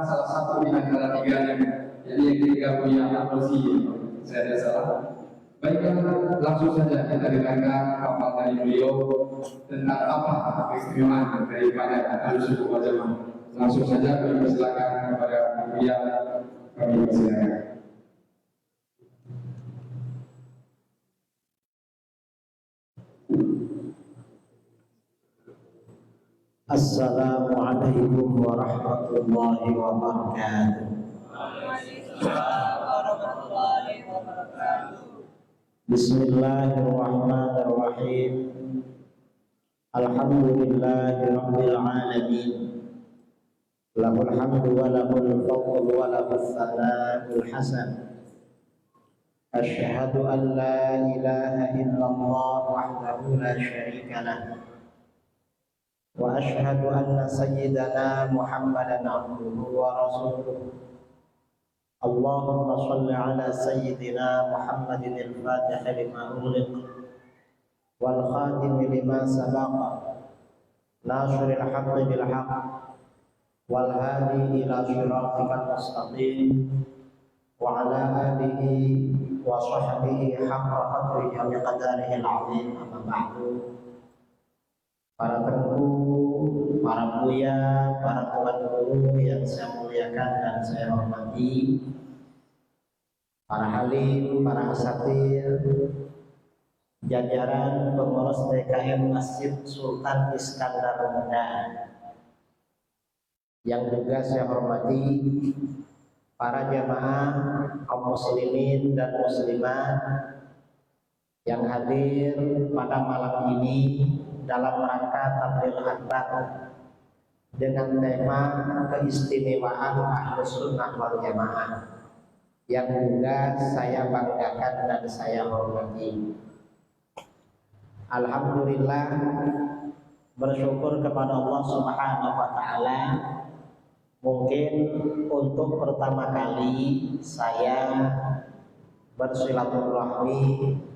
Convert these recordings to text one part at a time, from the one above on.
salah satu di antara tiganya, jadi yang ketiga punya aborsi. Saya tidak salah. Baiklah, langsung saja kita dengarkan paparan dari beliau tentang apa keistimewaan daripada Ahlussunnah wal Jamaah. Langsung saja kami persilakan kepada beliau, kami persilakan. Assalamualaikum warahmatullahi wabarakatuh. Bismillahirrahmanirrahim. Alhamdulillahirabbil alamin. Lahul hamdu wa lahul fadlu wa lahus sana'ul hasan. Asyhadu an la ilaha illallah wahdahu la syarika lah. Wa asyhadu anna sayyidana Muhammadan abduhu wa rasuluh. Allahumma shalli ala sayyidina Muhammadin al-fatih lima ughliq wal khatim lima sabaqa nasiril haqqi bil haqq wal hadi ila siratikal mustaqim wa ala alihi wa sahbihi haqqa qadrihi wa miqdarihi al-'azim. Amma ba'du. Para tengku, para buya, para tuan guru yang saya muliakan dan saya hormati, para halim, para asatir, jajaran pengurus DKM Masjid Sultan Iskandar Muda, yang juga saya hormati para jamaah kaum muslimin dan muslimat yang hadir pada malam ini dalam rangka tabligh akbar dengan tema keistimewaan Ahlussunnah wal Jamaah yang juga saya banggakan dan saya hormati. Alhamdulillah, bersyukur kepada Allah Subhanahu wa taala, mungkin untuk pertama kali saya bersilaturahmi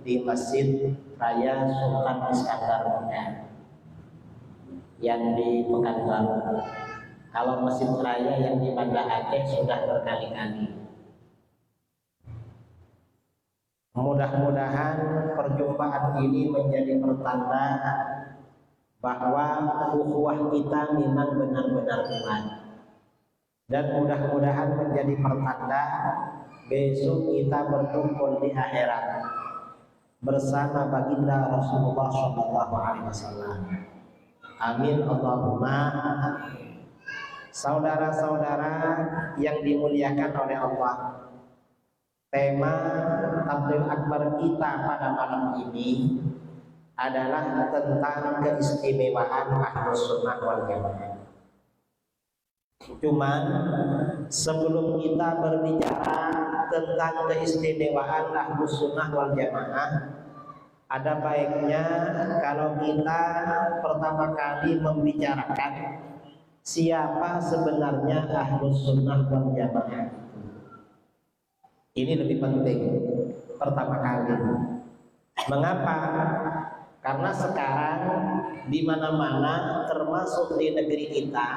di Masjid Raya Sultan Iskandar Muda yang di Pekanbaru. Kalau Masjid Raya yang di Banda Aceh sudah berkali-kali. Mudah-mudahan perjumpaan ini menjadi pertanda bahwa ukhuwah kita memang benar-benar kuat, dan mudah-mudahan menjadi pertanda besok kita berkumpul di akhirat bersama baginda Rasulullah SAW. Amin Allahumma. Saudara-saudara yang dimuliakan oleh Allah, tema tabligh akbar kita pada malam ini adalah tentang keistimewaan Ahlussunnah wal Jamaah. Cuman sebelum kita berbicara tentang keistimewaan Ahlussunnah wal Jamaah, ada baiknya kalau kita pertama kali membicarakan siapa sebenarnya Ahlussunnah wal Jamaah. Ini lebih penting pertama kali. Mengapa? Karena sekarang di mana-mana termasuk di negeri kita,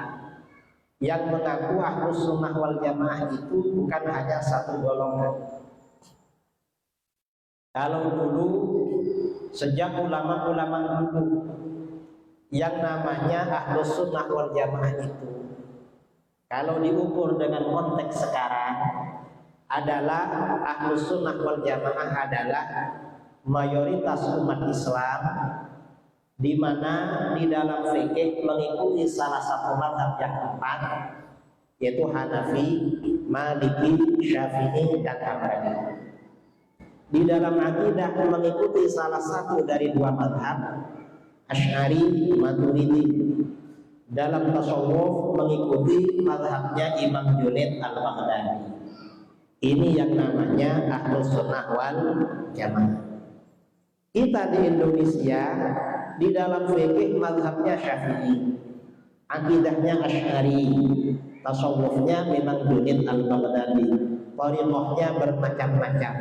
yang mengaku Ahlussunnah wal Jamaah itu bukan hanya satu golongan. Kalau dulu sejak ulama-ulama dulu yang namanya Ahlussunnah wal Jamaah itu, kalau diukur dengan konteks sekarang, adalah Ahlussunnah wal Jamaah adalah mayoritas umat Islam, di mana di dalam fikih mengikuti salah satu mazhab yang empat, yaitu Hanafi, Maliki, Syafi'i, dan Hambali. Di dalam akidah mengikuti salah satu dari dua mazhab, Asy'ari, Maturidi. Dalam tasawuf mengikuti mazhabnya Imam Junaid al-Baghdadi. Ini yang namanya Ahlussunnah wal Jamaah. Kita di Indonesia di dalam fikih mazhabnya Syafi'i, akidahnya Asy'ari, tasawufnya memang Junaid al-Baghdadi, thariqahnya bermacam-macam.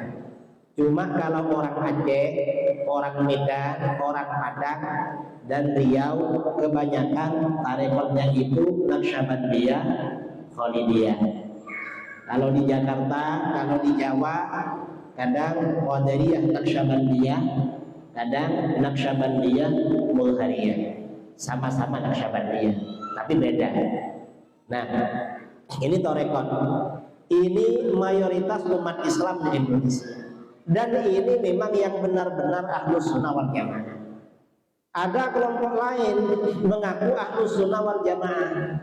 Cuma kalau orang Aceh, orang Medan, orang Padang, dan Riau kebanyakan thariqahnya itu Naqsyabandiyah, Khalidiyah. Kalau di Jakarta, kalau di Jawa kadang Qadariyah Naqsyabandiyah, kadang Naqsyabandiyah Mulhariyah. Sama-sama Naqsyabandiyah, tapi beda. Nah, ini torekot. Ini mayoritas umat Islam di Indonesia. Dan ini memang yang benar-benar Ahlus Sunnah wal Jamaah. Ada kelompok lain mengaku Ahlus Sunnah wal Jamaah.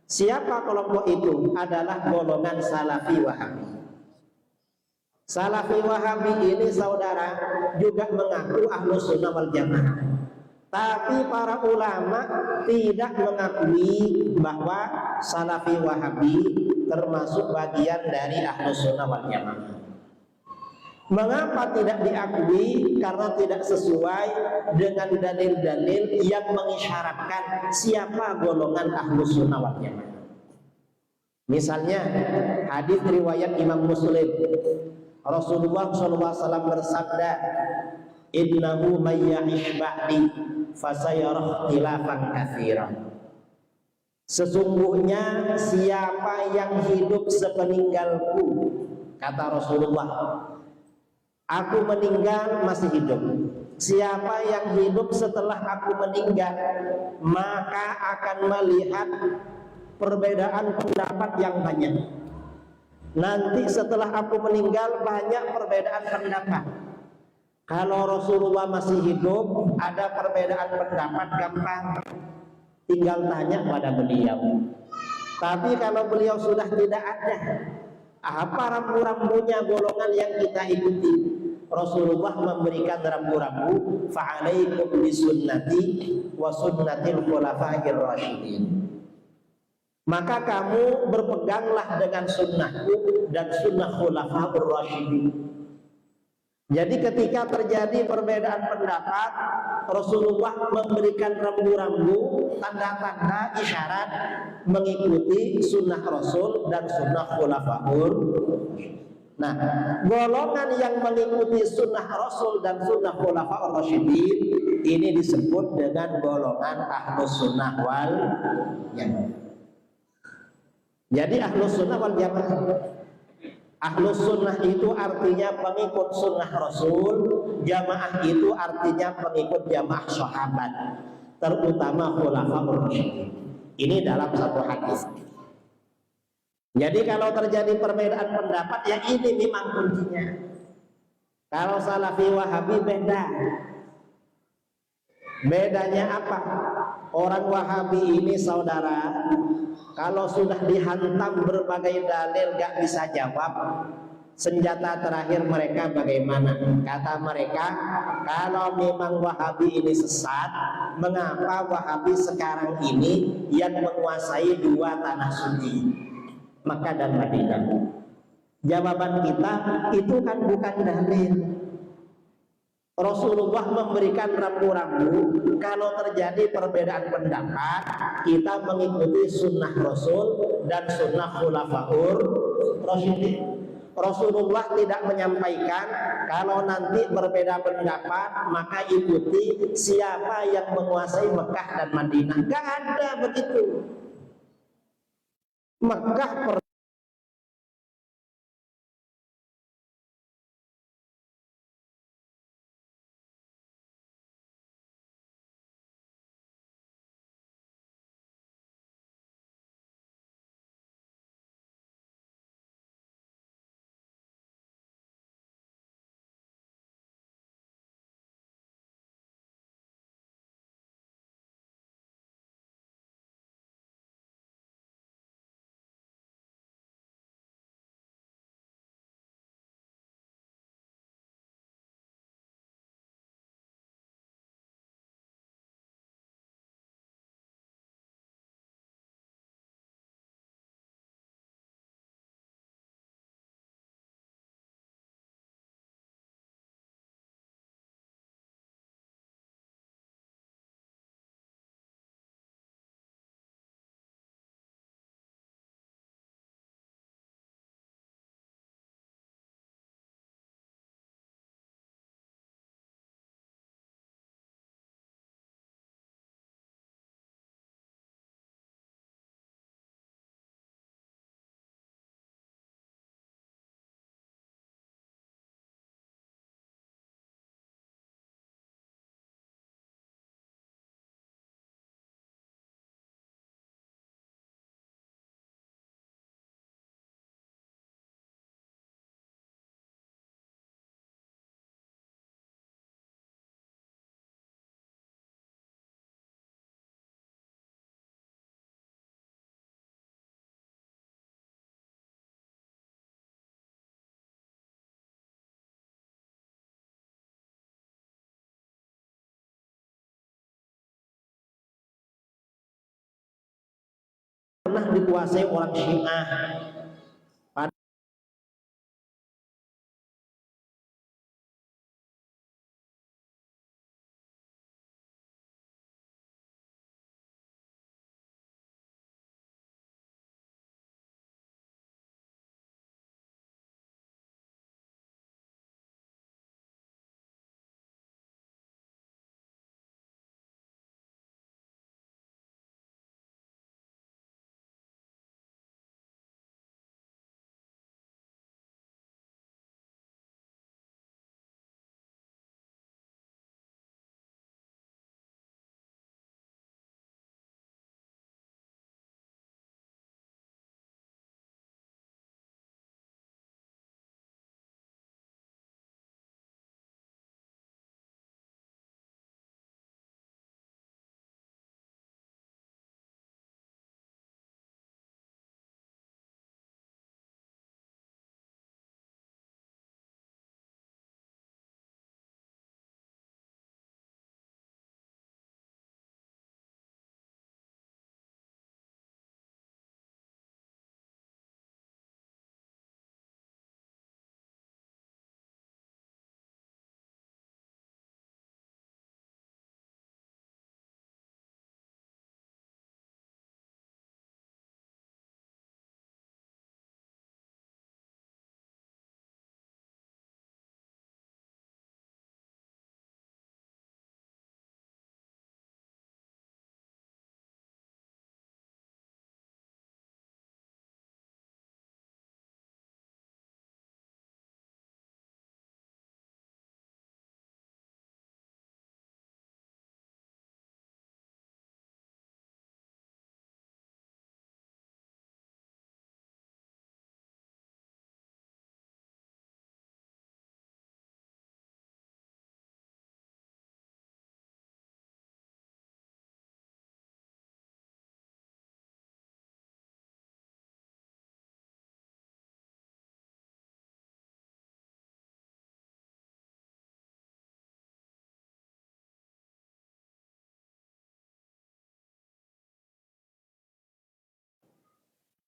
Siapa kelompok itu? Adalah golongan Salafi Wahabi. Salafi Wahabi ini saudara juga mengaku Ahlus Sunnah wal Jamaah. Tapi para ulama tidak mengakui bahwa Salafi Wahabi termasuk bagian dari Ahlus Sunnah wal Jamaah. Mengapa tidak diakui? Karena tidak sesuai dengan dalil-dalil yang mengisyaratkan siapa golongan Ahlus Sunnah wal Jamaah. Misalnya hadis riwayat Imam Muslim, Rasulullah SAW bersabda, "Innahu may ya'ish ba'di fasayara ikhtilafan katsiran." Sesungguhnya siapa yang hidup sepeninggalku, kata Rasulullah, aku meninggal masih hidup. Siapa yang hidup setelah aku meninggal, maka akan melihat perbedaan pendapat yang banyak. Nanti setelah aku meninggal banyak perbedaan pendapat. Kalau Rasulullah masih hidup, ada perbedaan pendapat gampang, tinggal tanya pada beliau. Tapi kalau beliau sudah tidak ada, apa rambu-rambunya golongan yang kita ikuti? Rasulullah memberikan rambu-rambu, fa'alaikum bisunnati wa sunnatil khulafa'ir rasyidin. Maka kamu berpeganglah dengan sunnahku dan sunnah khulafa'ur rasyidin. Jadi ketika terjadi perbedaan pendapat, Rasulullah memberikan rambu-rambu, tanda-tanda isyarat mengikuti sunnah Rasul dan sunnah khulafa'ur. Nah, golongan yang mengikuti sunnah Rasul dan sunnah khulafa'ur rasyidin ini disebut dengan golongan Ahlus Sunnah wal Jamaah. Jadi Ahlus Sunnah wal Jamaah, Ahlus Sunnah itu artinya pengikut sunnah Rasul, Jamaah itu artinya pengikut jamaah sahabat, terutama khulafa'ur rasyidin. Ini dalam satu hadis. Jadi kalau terjadi perbedaan pendapat, yang ini memang kuncinya. Kalau Salafi Wahabi beda. Bedanya apa? Orang Wahabi ini saudara, kalau sudah dihantam berbagai dalil gak bisa jawab, senjata terakhir mereka bagaimana? Kata mereka, kalau memang Wahabi ini sesat, mengapa Wahabi sekarang ini yang menguasai dua tanah suci, Makkah dan Madinah? Jawaban kita, itu kan bukan dalil. Rasulullah memberikan rambu-rambu, kalau terjadi perbedaan pendapat, kita mengikuti sunnah Rasul dan sunnah khulafa'ur rasyidin. Rasulullah tidak menyampaikan kalau nanti berbeda pendapat maka ikuti siapa yang menguasai Mekah dan Madinah. Gak ada begitu. Mekah pernah dikuasai orang Syiah.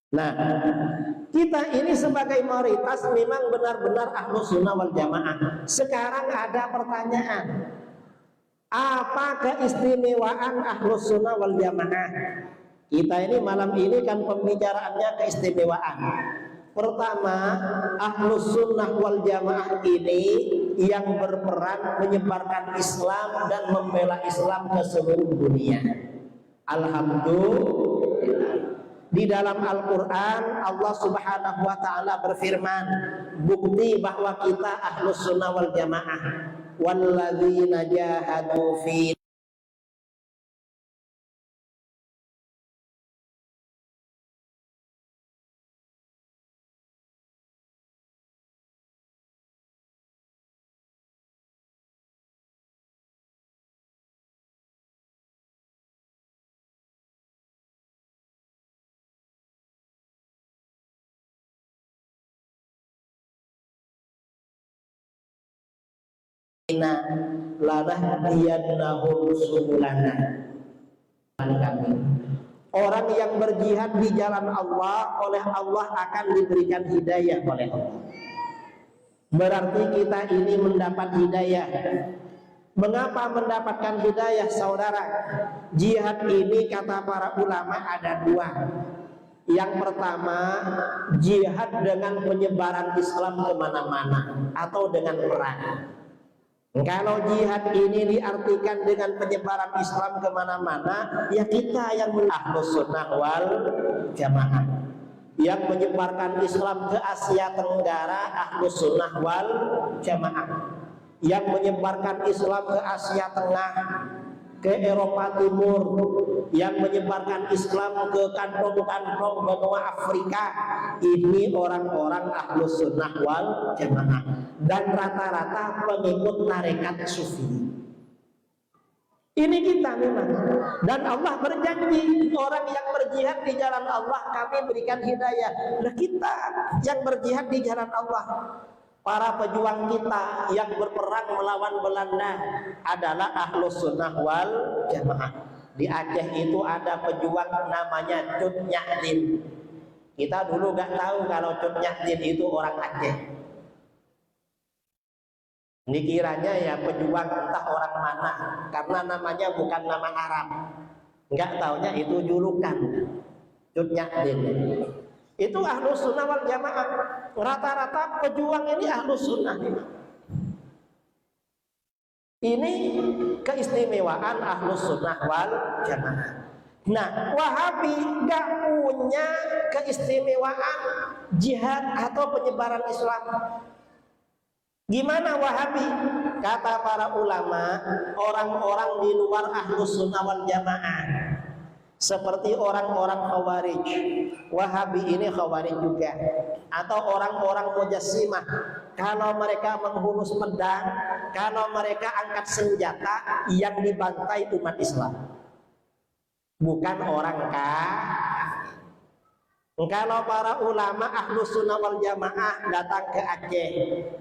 Nah, kita ini sebagai mayoritas memang benar-benar Ahlus Sunnah wal Jamaah. Sekarang ada pertanyaan, apa keistimewaan Ahlus Sunnah wal Jamaah? Kita ini malam ini kan pembicaraannya keistimewaan. Pertama, Ahlus Sunnah wal Jamaah ini yang berperan menyebarkan Islam dan membela Islam ke seluruh dunia. Alhamdulillah. Di dalam Al-Quran Allah Subhanahu wa ta'ala berfirman, bukti bahwa kita Ahlus Sunnah wal Jamaah, walladzina jahadu fi lanahdiyannahum subulana. Orang yang berjihad di jalan Allah, oleh Allah akan diberikan hidayah oleh Allah. Berarti kita ini mendapat hidayah. Mengapa mendapatkan hidayah, saudara? Jihad ini kata para ulama ada dua. Yang pertama, jihad dengan penyebaran Islam kemana-mana atau dengan perang. Kalau jihad ini diartikan dengan penyebaran Islam kemana-mana, ya kita yang Ahlus Sunnah wal Jamaah, yang menyebarkan Islam ke Asia Tenggara, Ahlus Sunnah wal Jamaah, yang menyebarkan Islam ke Asia Tengah, ke Eropa Timur, yang menyebarkan Islam ke kantong-kantong benua Afrika, ini orang-orang Ahlus Sunnah wal Jamaah dan rata-rata pengikut tarekat sufi. Ini kita memang, dan Allah berjanji orang yang berjihad di jalan Allah kami berikan hidayah. Nah, kita yang berjihad di jalan Allah, para pejuang kita yang berperang melawan Belanda adalah Ahlus Sunnah wal Jamaah. Di Aceh itu ada pejuang namanya Cut Nyak-Din. Kita dulu gak tahu kalau Cut Nyak-Din itu orang Aceh. Dikiranya ya pejuang entah orang mana, karena namanya bukan nama Arab. Nggak taunya itu julukan Cut Nyak-Din. Itu Ahlus Sunnah wal Jamaah. Rata-rata pejuang ini Ahlus Sunnah. Ini keistimewaan Ahlus Sunnah wal Jamaah. Nah, Wahabi nggak punya keistimewaan jihad atau penyebaran Islam. Gimana Wahabi? Kata para ulama, orang-orang di luar Ahlus Sunnah wal Jamaah, seperti orang-orang Khawarij. Wahabi ini Khawarij juga, atau orang-orang Mujassimah. Kalau mereka menghunus pedang, kalau mereka angkat senjata, yang dibantai umat Islam, bukan orang kafir. Kalau para ulama Ahlus Sunnah wal Jamaah datang ke Aceh,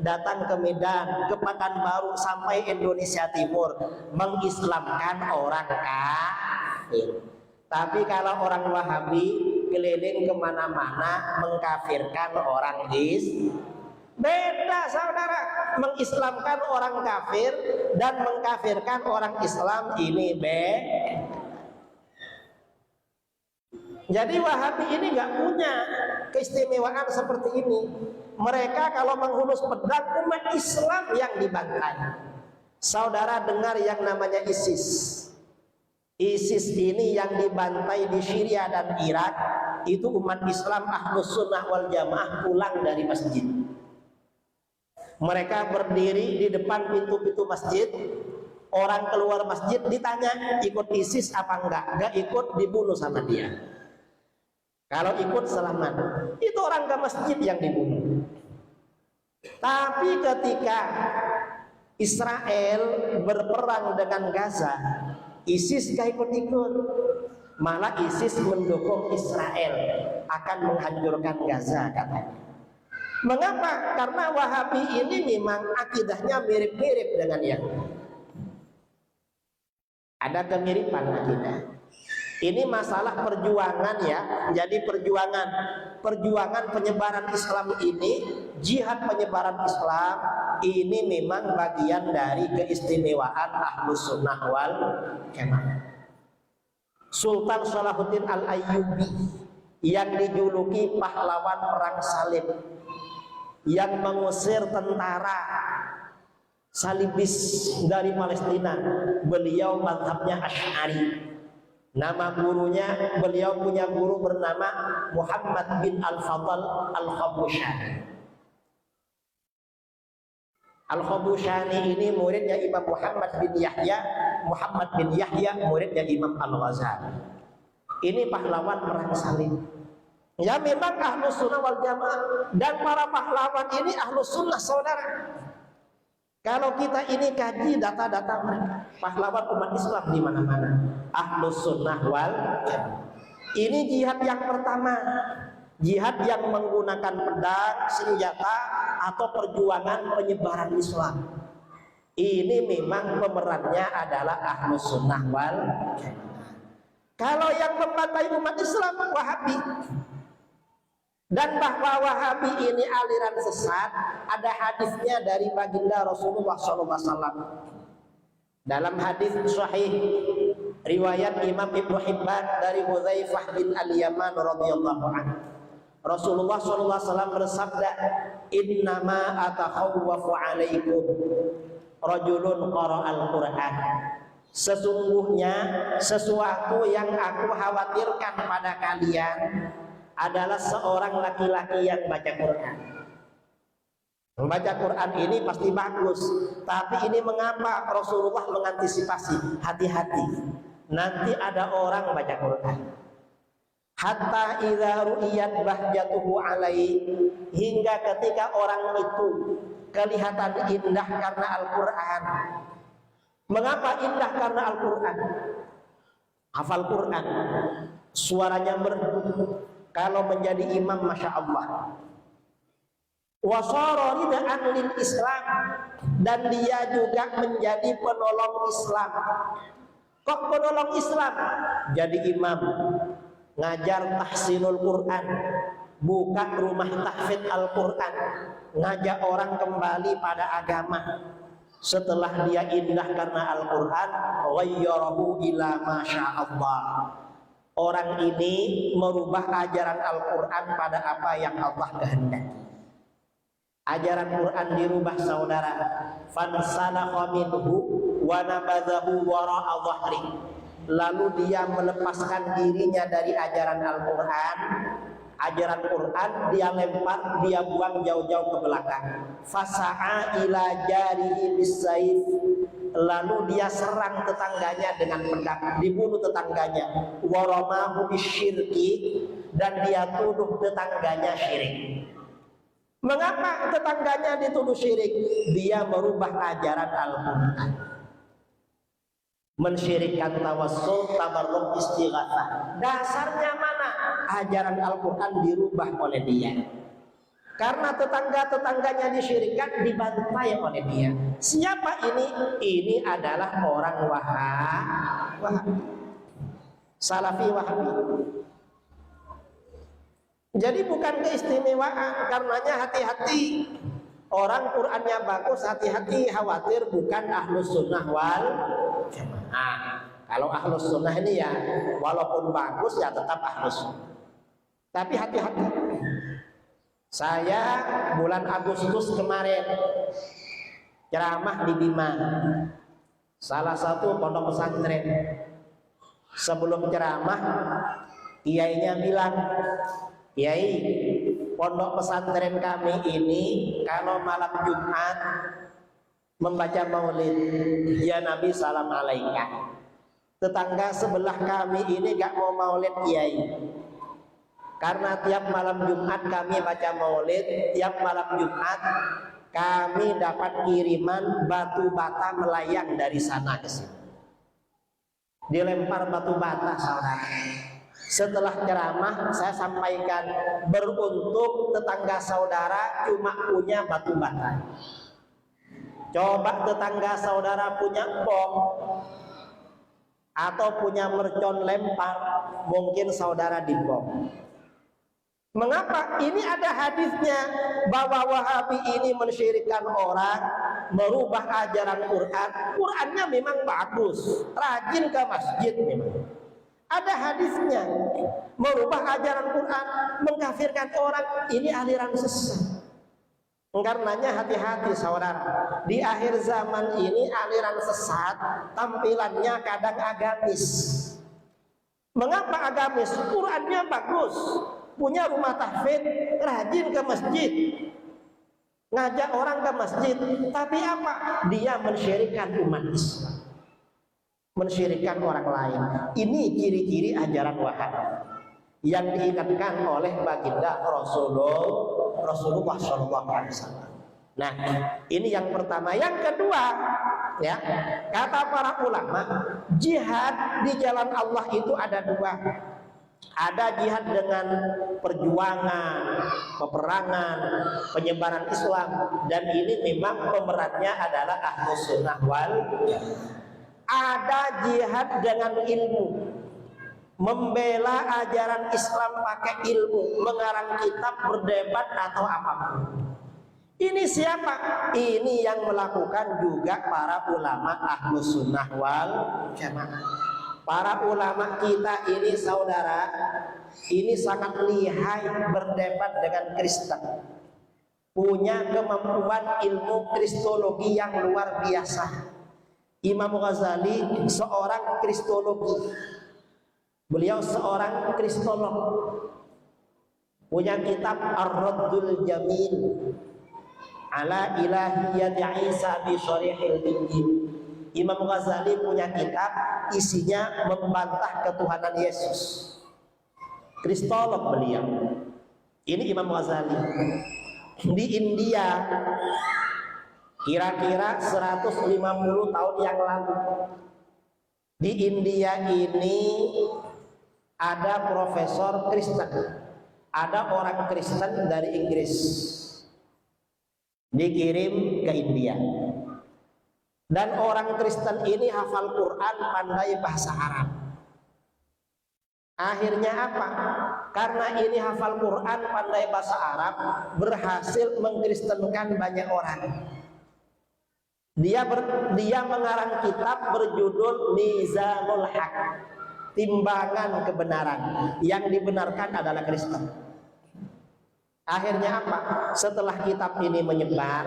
datang ke Medan, ke Pekanbaru sampai Indonesia Timur, mengislamkan orang kafir. Tapi kalau orang Wahabi keliling kemana-mana mengkafirkan orang Islam. Beda saudara, mengislamkan orang kafir dan mengkafirkan orang Islam ini beda. Jadi Wahabi ini nggak punya keistimewaan seperti ini. Mereka kalau menghunus pedang umat Islam yang dibantai. Saudara dengar yang namanya ISIS. ISIS ini yang dibantai di Syria dan Irak, itu umat Islam Ahlus Sunnah wal Jamaah pulang dari masjid. Mereka berdiri di depan pintu-pintu masjid. Orang keluar masjid ditanya ikut ISIS apa enggak? Enggak ikut, dibunuh sama dia. Kalau ikut selamat. Itu orang ke masjid yang dibunuh. Tapi ketika Israel berperang dengan Gaza, ISIS gak ikut-ikut. Malah ISIS mendukung Israel akan menghancurkan Gaza katanya. Mengapa? Karena Wahabi ini memang akidahnya mirip-mirip dengan yang ada kemiripan akidah. Ini masalah perjuangan ya. Jadi perjuangan penyebaran Islam ini, jihad penyebaran Islam ini memang bagian dari keistimewaan Ahlus Sunnah wal Jamaah. Sultan Salahuddin Al-Ayyubi yang dijuluki pahlawan perang salib, yang mengusir tentara salibis dari Palestina, beliau mazhabnya Asy'ari. Nama gurunya, beliau punya guru bernama Muhammad bin Al-Fadl Al-Khabushani. Al-Khabushani ini muridnya Imam Muhammad bin Yahya. Muhammad bin Yahya muridnya Imam Al-Ghazali. Ini pahlawan perang salib. Ya memang Ahlus Sunnah wal Jamaah, dan para pahlawan ini Ahlus Sunnah saudara. Kalau kita ini kaji data-data mereka, pahlawan umat Islam di mana-mana, Ahlus Sunnah wal Jamaah. Ini jihad yang pertama, jihad yang menggunakan pedang, senjata, atau perjuangan penyebaran Islam. Ini memang pemerannya adalah Ahlus Sunnah wal Jamaah. Kalau yang membantai umat Islam Wahabi. Dan bahwa Wahabi ini aliran sesat, ada hadisnya dari baginda Rasulullah SAW. Dalam hadis sahih riwayat Imam Ibnu Hibban dari Hudzaifah bin Al-Yaman radhiyallahu anhu, Rasulullah SAW bersabda, "Innama atakhawwafu 'alaikum rajulun qara'al Qur'an." Sesungguhnya sesuatu yang aku khawatirkan pada kalian adalah seorang laki-laki yang baca Quran. Membaca Quran ini pasti bagus, tapi ini mengapa Rasulullah mengantisipasi? Hati-hati, nanti ada orang baca Quran. Hatta idza ru'iyat bahjatuhu alai, hingga ketika orang itu kelihatan indah karena Al-Quran. Mengapa indah karena Al-Quran? Hafal Quran, suaranya merdu. Kalau menjadi imam, masya Allah. Wasara ridaan lil Islam, dan dia juga menjadi penolong Islam. Kok menolong Islam? Jadi imam, ngajar tahsinul Quran, buka rumah tahfidz Al-Quran, ngajak orang kembali pada agama. Setelah dia indah karena Al-Quran, ghayyarahu ila ma sya'allah. Orang ini merubah ajaran Al-Quran pada apa yang Allah kehendaki. Ajaran Quran dirubah saudara. Fansalakha minhu wa nabadhahu wara'a dhahri. Lalu dia melepaskan dirinya dari ajaran Al-Quran. Ajaran Quran dia lempar, dia buang jauh-jauh ke belakang. Fasa'a ila jarihi bisayf. Lalu dia serang tetangganya dengan pedang, dibunuh tetangganya. Waramahu bisyirki, dan dia tuduh tetangganya syirik. Mengapa tetangganya dituduh syirik? Dia merubah ajaran Al-Quran, mensyirikkan tawassul, tabarruk, istighatsah. Dasarnya mana? Ajaran Al-Quran dirubah oleh dia. Karena tetangga-tetangganya disyirikkan, dibantai oleh dia. Siapa ini? Ini adalah orang Wahabi, Salafi Wahabi. Jadi bukan keistimewaan, karenanya hati-hati. Orang Qur'annya bagus, hati-hati, khawatir bukan ahlus sunnah wal jamaah. Kalau ahlus sunnah ini ya walaupun bagus ya tetap ahlus sunnah. Tapi hati-hati. Saya bulan Agustus kemarin ceramah di Bima, salah satu pondok pesantren. Sebelum ceramah, kiainya bilang, "Kiai, pondok pesantren kami ini kalau malam Jumat membaca maulid, ya Nabi salam alaika. Tetangga sebelah kami ini gak mau maulid Kiai. Karena tiap malam Jumat kami baca maulid, tiap malam Jumat kami dapat kiriman batu bata melayang dari sana ke sini. Dilempar batu bata saudara." Setelah ceramah saya sampaikan, beruntung tetangga saudara cuma punya batu bata. Coba tetangga saudara punya bom atau punya mercon lempar, mungkin saudara dibom. Mengapa? Ini ada hadisnya bahwa Wahabi ini mensyirikkan orang, merubah ajaran Quran. Qurannya memang bagus, rajin ke masjid memang. Ada hadisnya, merubah ajaran Quran, mengkafirkan orang, ini aliran sesat. Karenanya hati-hati saudara, di akhir zaman ini aliran sesat, tampilannya kadang agamis. Mengapa agamis? Qurannya bagus, punya rumah tahfidz, rajin ke masjid, ngajak orang ke masjid, tapi apa? Dia mensyirikkan umat Islam, mensyirikkan orang lain. Ini ciri-ciri ajaran Wahabi yang diingatkan oleh baginda Rasulullah SAW. Nah, ini yang pertama. Yang kedua, ya, kata para ulama, jihad di jalan Allah itu ada dua. Ada jihad dengan perjuangan, peperangan, penyebaran Islam, dan ini memang pemerannya adalah ahlus sunnah wal jamaah. Ada jihad dengan ilmu, membela ajaran Islam pakai ilmu, mengarang kitab, berdebat atau apapun. Ini siapa? Ini yang melakukan juga para ulama ahlus sunnah wal jamaah. Para ulama kita ini saudara, ini sangat lihai berdebat dengan Kristen, punya kemampuan ilmu kristologi yang luar biasa. Imam Ghazali seorang kristologi, beliau seorang kristolog, punya kitab Ar-Raddul Jamil ala Ilahiyyati Isa bi Syarihil Injil. Imam Ghazali punya kitab isinya membantah ketuhanan Yesus. Kristolog beliau. Ini Imam Ghazali. Di India kira-kira 150 tahun yang lalu, di India ini ada profesor Kristen, ada orang Kristen dari Inggris dikirim ke India. Dan orang Kristen ini hafal Quran, pandai bahasa Arab. Akhirnya apa? Karena ini hafal Quran, pandai bahasa Arab, berhasil mengkristenkan banyak orang. Dia mengarang kitab berjudul Mizanul Haq, timbangan kebenaran. Yang dibenarkan adalah Kristen. Akhirnya apa? Setelah kitab ini menyebar,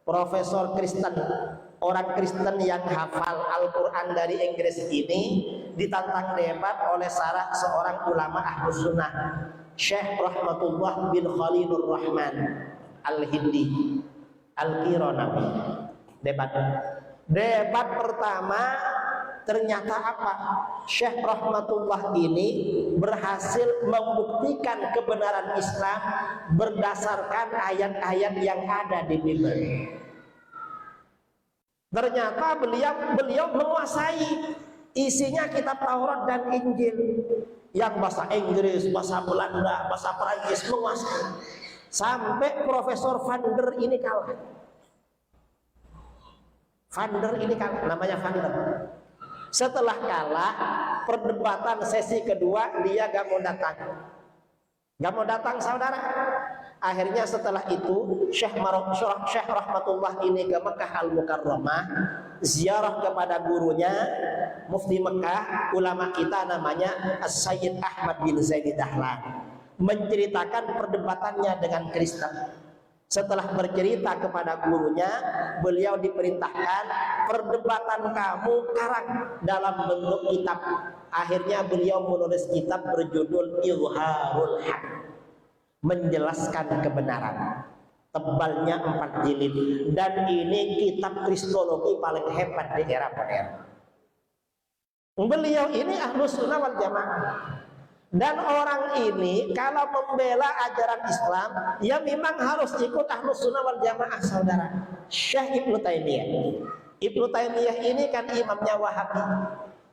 profesor Kristen, orang Kristen yang hafal Al-Quran dari Inggris ini ditantang debat oleh seorang ulama Ahlus Sunnah, Syekh Rahmatullah bin Khalilur Rahman Al-Hindi Al-Kiranawi. Debat pertama, ternyata apa? Syekh Rahmatullah ini berhasil membuktikan kebenaran Islam berdasarkan ayat-ayat yang ada di Bible. Ternyata beliau menguasai isinya kitab Taurat dan Injil, yang bahasa Inggris, bahasa Belanda, bahasa Perancis menguasai. Sampai Profesor Van der ini kalah. Namanya Van der. Setelah kalah perdebatan sesi kedua, dia gak mau datang saudara. Akhirnya setelah itu Syekh Rahmatullah ini ke Mekah Al-Mukarramah, ziarah kepada gurunya Mufti Mekah, ulama kita namanya As-Sayyid Ahmad bin Zaid Dahlan, menceritakan perdebatannya dengan Kristen. Setelah bercerita kepada gurunya, beliau diperintahkan, perdebatan kamu karang dalam bentuk kitab. Akhirnya beliau menulis kitab berjudul Izharul Haq, menjelaskan kebenaran. Tebalnya 4 jilid, dan ini kitab kristologi paling hebat di era modern. Beliau ini Ahlus Sunnah wal Jamaah. Dan orang ini kalau membela ajaran Islam, ya memang harus ikut Ahlus Sunnah wal Jamaah saudara. Syekh Ibnu Taimiyah ini kan imamnya Wahabi.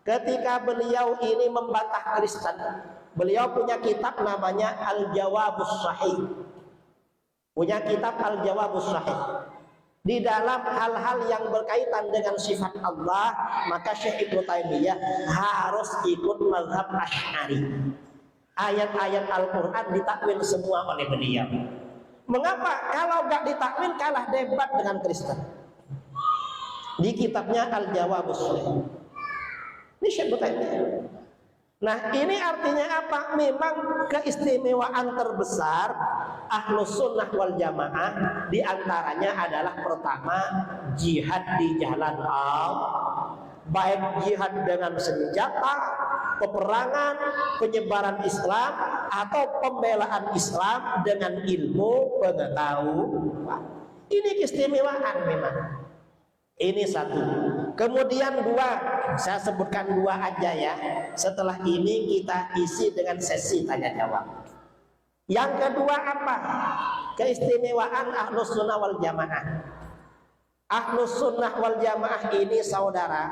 Ketika beliau ini membantah Kristen, beliau punya kitab namanya Al-Jawabus Sahih. Di dalam hal-hal yang berkaitan dengan sifat Allah, maka Syekh Ibnu Taimiyah harus ikut mazhab Asy'ari. Ayat-ayat Al-Quran ditakwil semua oleh beliau. Mengapa? Kalau gak ditakwil kalah debat dengan Kristen. Di kitabnya Al-Jawabus Sahih. Ini Syekh Ibnu Taimiyah. Nah, ini artinya apa? Memang keistimewaan terbesar Ahlus Sunnah wal Jamaah diantaranya adalah pertama, jihad di jalan Allah, baik jihad dengan senjata, peperangan, penyebaran Islam, atau pembelaan Islam dengan ilmu pengetahuan. Ini keistimewaan memang. Ini satu. Kemudian dua, saya sebutkan dua aja ya. Setelah ini kita isi dengan sesi tanya jawab. Yang kedua apa? Keistimewaan Ahlus Sunnah wal Jamaah. Ahlus Sunnah wal Jamaah ini saudara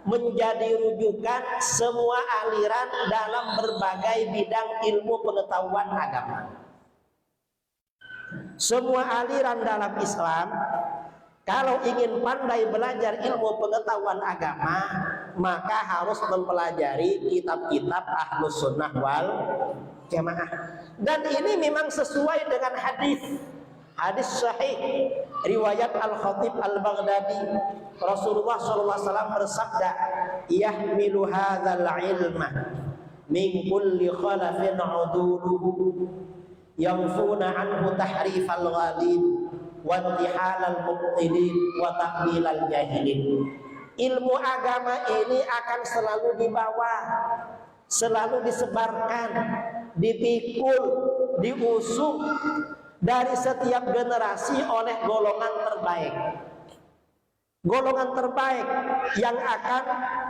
menjadi rujukan semua aliran dalam berbagai bidang ilmu pengetahuan agama. Semua aliran dalam Islam kalau ingin pandai belajar ilmu pengetahuan agama, maka harus mempelajari kitab-kitab Ahlus Sunnah wal Jamaah. Dan ini memang sesuai dengan hadis sahih riwayat Al-Khatib Al-Baghdadi. Rasulullah SAW bersabda, "Yahmilu hadzal ilma min kulli khalafin uduluhu yanfuna anhu tahrifal ghalib wa intihalal mubtilin wa ta'bilal jahilin." Ilmu agama ini akan selalu dibawa, selalu disebarkan, dipikul, diusung dari setiap generasi oleh golongan terbaik. Golongan terbaik yang akan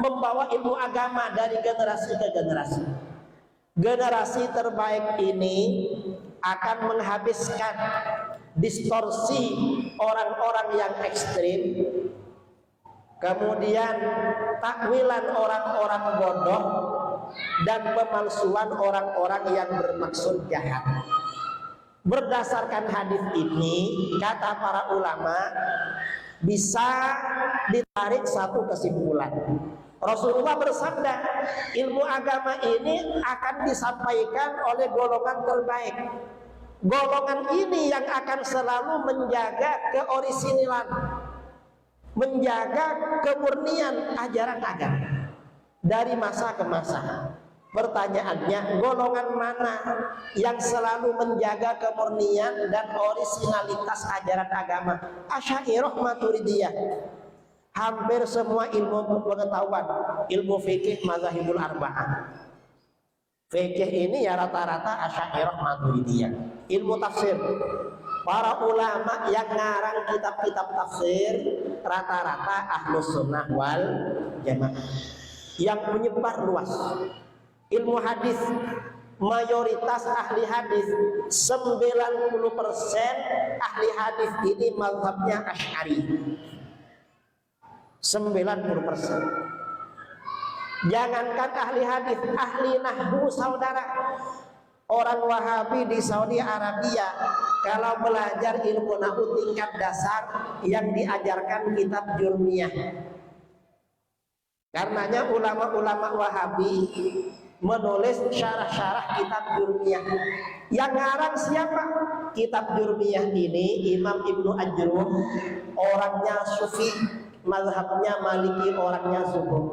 membawa ilmu agama dari generasi ke generasi. Generasi terbaik ini akan menghabiskan distorsi orang-orang yang ekstrim, kemudian takwilan orang-orang bodoh, dan pemalsuan orang-orang yang bermaksud jahat. Berdasarkan hadis ini, kata para ulama, bisa ditarik satu kesimpulan. Rasulullah bersabda, ilmu agama ini akan disampaikan oleh golongan terbaik. Golongan ini yang akan selalu menjaga keorisinalan, menjaga kemurnian ajaran agama dari masa ke masa. Pertanyaannya, golongan mana yang selalu menjaga kemurnian dan orisinalitas ajaran agama? Asy'ariyah, Maturidiyah. Hampir semua ilmu pengetahuan, ilmu fikih, mazhabul arba'ah. Fikih ini ya rata-rata Asy'ariyah, Maturidiyah. Ilmu tafsir, para ulama yang ngarang kitab-kitab tafsir rata-rata Ahlus Sunnah wal Jamaah yang menyebar luas. Ilmu hadis, mayoritas ahli hadis 90% ahli hadis ini mazhabnya Asy'ari. 90%. Jangankan ahli hadis, ahli nahwu saudara. Orang Wahabi di Saudi Arabia kalau belajar ilmu nahwu tingkat dasar yang diajarkan kitab Jurmiyah. Karenanya ulama-ulama Wahabi menulis syarah-syarah kitab Jurmiyah. Yang ngarang siapa? Kitab Jurmiyah ini Imam Ibnu Ajrum, orangnya Sufi, mazhabnya Maliki, orangnya Subuh.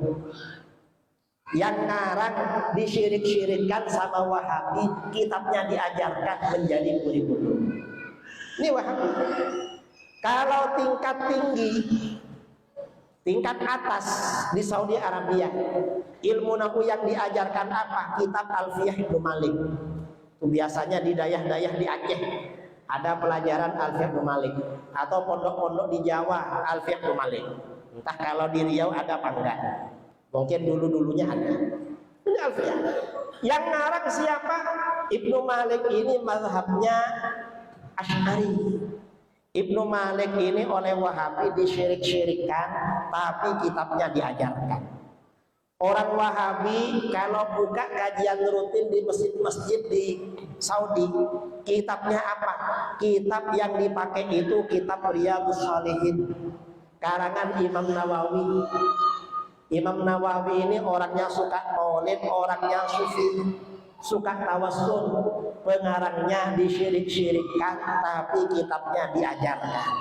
Yang ngarang disyirik-syirikkan sama Wahabi, kitabnya diajarkan menjadi kurikulum. Ini Wahabi. Kalau tingkat tinggi, tingkat atas di Saudi Arabia, ilmu nahwu yang diajarkan apa? Kitab Alfiyah Ibnu Malik. Itu biasanya di dayah-dayah di Aceh ada pelajaran Alfiyah Ibnu Malik, atau pondok-pondok di Jawa Alfiyah Ibnu Malik. Entah kalau di Riau ada apa enggak. Mungkin dulu-dulunya ada. Ini Alfiyah. Yang ngarang siapa? Ibnu Malik ini mazhabnya Asy'ari. Ibnu Malik ini oleh Wahabi disyirik-syirikkan, tapi kitabnya diajarkan. Orang Wahabi kalau buka kajian rutin di masjid-masjid di Saudi, kitabnya apa? Kitab yang dipakai itu kitab Riyadhus Shalihin, karangan Imam Nawawi. Imam Nawawi ini orangnya suka maulid, orangnya sufi, suka tawassul, pengarangnya disyirik-syirikkan, tapi kitabnya diajarkan.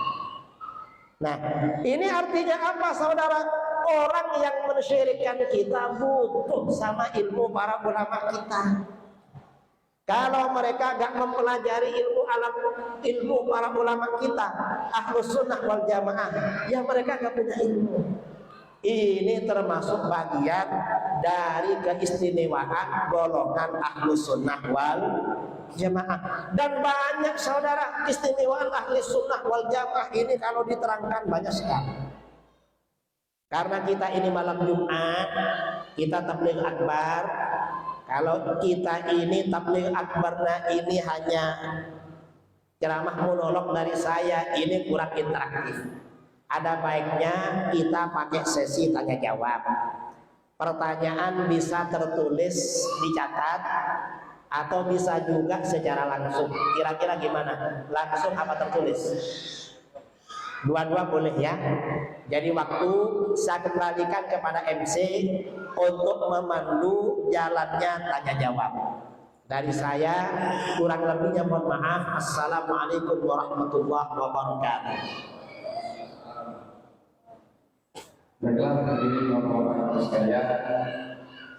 Nah, ini artinya apa saudara? Orang yang mensyirikkan kita butuh sama ilmu para ulama kita. Kalau mereka gak mempelajari ilmu para ulama kita, Ahlus Sunnah wal Jamaah, ya mereka gak punya ilmu. Ini termasuk bagian dari keistimewaan golongan Ahlus Sunnah wal Jamaah. Dan banyak saudara, keistimewaan Ahli Sunnah wal Jamaah ini kalau diterangkan banyak sekali. Karena kita ini malam Jumat, kita tabligh akbar. Kalau kita ini tabligh akbarnya ini hanya ceramah monolog dari saya, ini kurang interaktif. Ada baiknya kita pakai sesi tanya jawab. Pertanyaan bisa tertulis, dicatat, atau bisa juga secara langsung. Kira-kira gimana? Langsung apa tertulis? Dua-dua boleh ya. Jadi waktu saya kembalikan kepada MC untuk memandu jalannya tanya jawab. Dari saya kurang lebihnya mohon maaf. Assalamualaikum warahmatullahi wabarakatuh. Baiklah, hadirin Bapak-Bapak sekalian,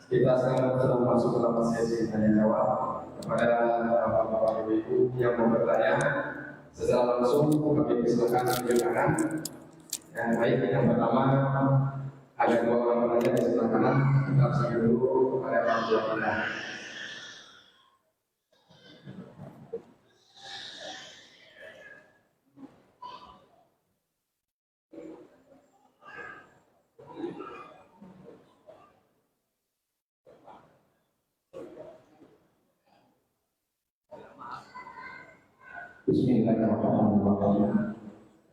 kita sekarang sudah masuk dalam sesi tanya jawab. Kepada Bapak-Bapak Ibu yang mau bertanya secara langsung, kami persilakan menunjukkan. Yang baik, yang pertama ada dua orang penanya di sebelah kanan. Kita silakan dulu kepada Pak Jawabana. Bismillahirrahmanirrahim.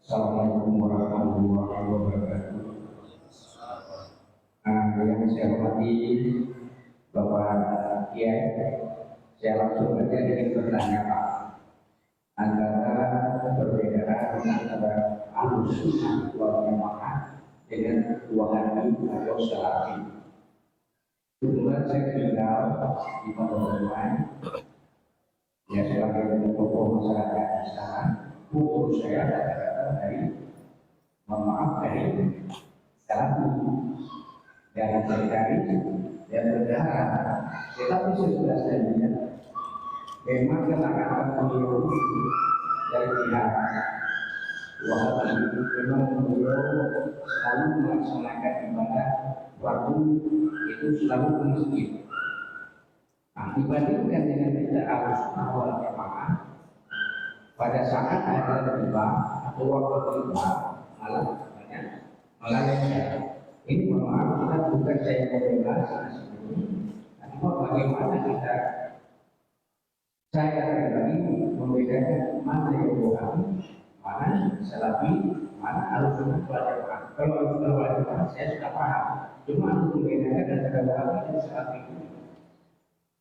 Assalamualaikum warahmatullahi wabarakatuh. Yang saya hormati Bapak Kiai, saya langsung saja ingin bertanya Pak. antara Ahlus-Sunnah wal Jamaah dengan Wahabi atau Salafi. Kebetulan saya tinggal di Pondok Gede, ya sebagai tokoh masyarakat di sana. Kultur saya rata-rata dari, mohon maaf, dari Salafi, dari Syekh dan berdarah. Tetapi sesudah saya lihat, memang keterangan beliau dari pihak Wahabi memang beliau selalu melaksanakan ibadah waktu itu selalu ke masjid. Nah, dibandingkan dengan kita Ahlus-Sunnah wal Jamaah, pada saat ada riba atau waktu riba malah banyak. Ini mohon maaf, kita bukan saya membela sana sini, tapi bagaimana saya pribadi membedakan mana yang Wahabi, mana Salafi, mana Ahlus-Sunnah wal Jamaah. Kalau Ahlus-Sunnah wal Jamaah saya sudah paham, cuma untuk membedakan antara Wahabi dan Salafi.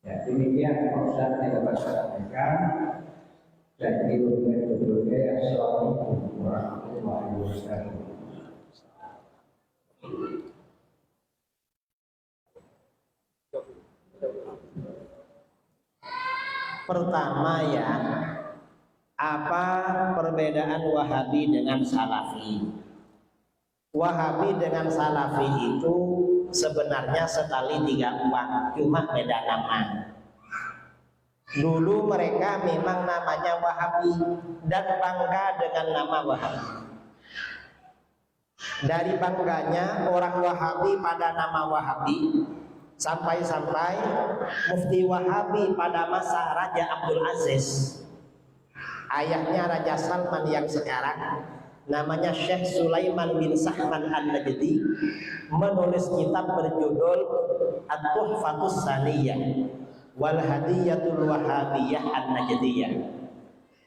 Ya, demikian Pak Ustaz yang dapat saya sampaikan. Saya betul-betul Assalamualaikum warahmatullahi wabarakatuh. Pertama ya, apa perbedaan Wahabi dengan Salafi? Wahabi dengan Salafi itu sebenarnya sekali 3 uang, cuma beda nama. Dulu mereka memang namanya Wahabi dan bangga dengan nama Wahabi. Dari bangganya orang Wahabi pada nama Wahabi, sampai-sampai Mufti Wahabi pada masa Raja Abdul Aziz, ayahnya Raja Salman yang sekarang, namanya Syekh Sulaiman bin Sahman An-Najdi, menulis kitab berjudul At-Tuhfatus Saniyah wal Hadiyatul Wahabiyah An-Najdiyah,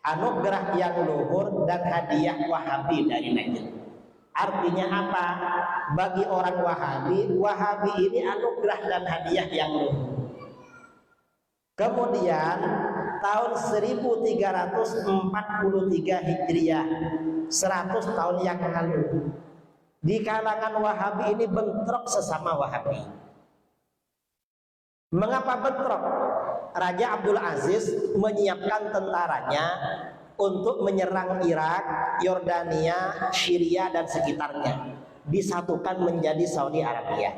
anugerah yang luhur dan hadiah Wahabi dari Najd. Artinya apa? Bagi orang Wahabi, Wahabi ini anugerah dan hadiah yang luhur. Kemudian tahun 1343 Hijriah, 100 tahun yang lalu, di kalangan Wahabi ini bentrok sesama Wahabi. Mengapa bentrok? Raja Abdul Aziz menyiapkan tentaranya untuk menyerang Irak, Yordania, Syria dan sekitarnya, disatukan menjadi Saudi Arabia.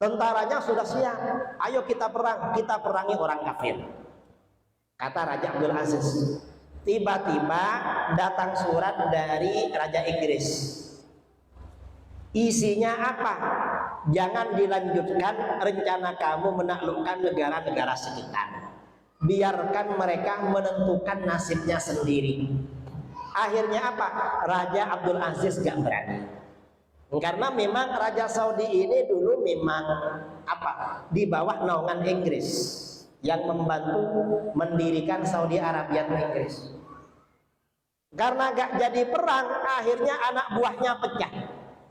Tentaranya sudah siap, ayo kita perang, kita perangi orang kafir, kata Raja Abdul Aziz. Tiba-tiba datang surat dari Raja Inggris. Isinya apa? Jangan dilanjutkan rencana kamu menaklukkan negara-negara sekitar. Biarkan mereka menentukan nasibnya sendiri. Akhirnya apa? Raja Abdul Aziz gak berani. Karena memang Raja Saudi ini dulu memang apa? Di bawah naungan Inggris yang membantu mendirikan Saudi Arabia Inggris. Karena gak jadi perang, akhirnya anak buahnya pecah.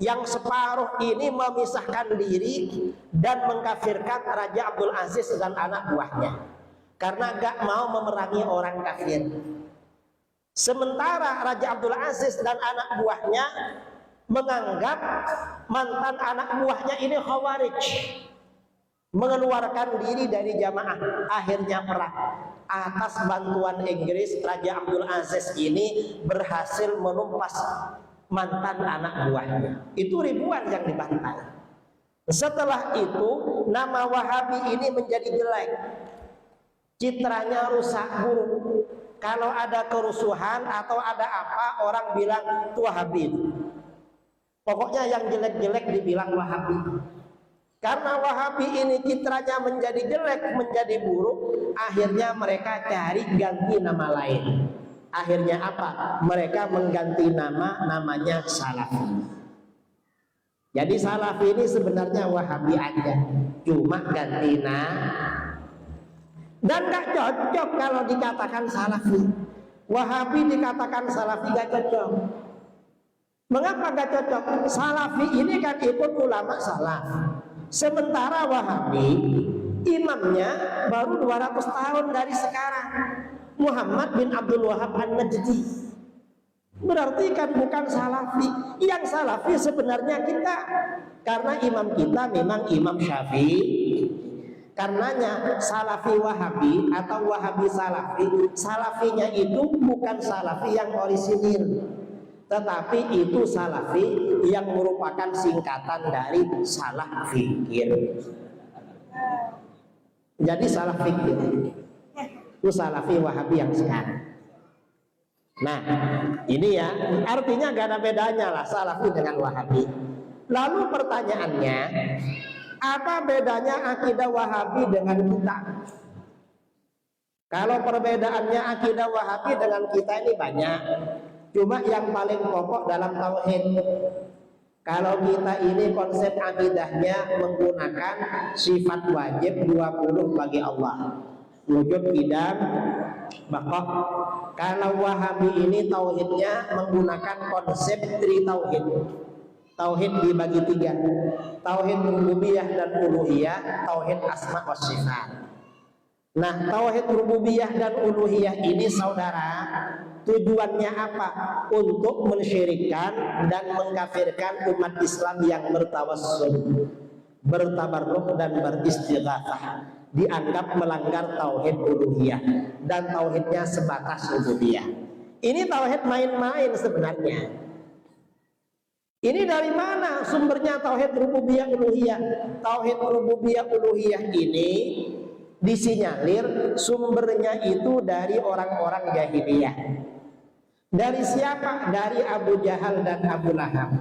Yang separuh ini memisahkan diri dan mengkafirkan Raja Abdul Aziz dan anak buahnya, karena gak mau memerangi orang kafir. Sementara Raja Abdul Aziz dan anak buahnya menganggap mantan anak buahnya ini khawarij, mengeluarkan diri dari jamaah. Akhirnya perang. Atas bantuan Inggris, Raja Abdul Aziz ini berhasil menumpas mantan anak buahnya. Itu ribuan yang dibantai. Setelah itu nama Wahabi ini menjadi jelek, citranya rusak, buruk. Kalau ada kerusuhan atau ada apa, orang bilang itu Wahabi. Pokoknya yang jelek-jelek dibilang Wahabi. Karena Wahabi ini citranya menjadi jelek, menjadi buruk, akhirnya mereka cari ganti nama lain. Akhirnya apa? Mereka mengganti nama, namanya Salafi. Jadi Salafi ini sebenarnya Wahabi aja, cuma ganti nama. Dan gak cocok kalau dikatakan Salafi. Wahabi dikatakan Salafi gak cocok. Mengapa gak cocok? Salafi ini kan ikut ulama salaf. Sementara Wahabi imamnya baru 200 tahun dari sekarang, Muhammad bin Abdul Wahab An-Najdi. Berarti kan bukan salafi. Yang salafi sebenarnya kita, karena imam kita memang Imam Syafi'i. Karenanya salafi wahabi atau wahabi salafi, salafinya itu bukan salafi yang orisinil, tetapi itu salafi yang merupakan singkatan dari salah fikir. Jadi salah fikir itu salafi wahabi yang sekarang. Nah ini ya, artinya gak ada bedanya lah salafi dengan wahabi. Lalu pertanyaannya, apa bedanya akidah wahabi dengan kita? Kalau perbedaannya akidah wahabi dengan kita ini banyak, cuma yang paling pokok dalam tauhid. Kalau kita ini konsep akidahnya menggunakan sifat wajib 20 bagi Allah, wujud, qidam, baqa. Kalau wahabi ini tauhidnya menggunakan konsep tritauhid. Tauhid dibagi 3, tauhid rububiyah dan uluhiyah, tauhid asma wa sifat. Nah, tauhid rububiyah dan uluhiyah ini saudara, tujuannya apa? Untuk mensyirikkan dan mengkafirkan umat Islam yang bertawassul, bertabarruk dan beristighatsah, dianggap melanggar tauhid uluhiyah dan tauhidnya sebatas rububiyah. Ini tauhid main-main sebenarnya. Ini dari mana sumbernya tauhid rububiyah uluhiyah? Tauhid rububiyah uluhiyah ini disinyalir sumbernya itu dari orang-orang jahiliyah. Dari siapa? Dari Abu Jahal dan Abu Lahab.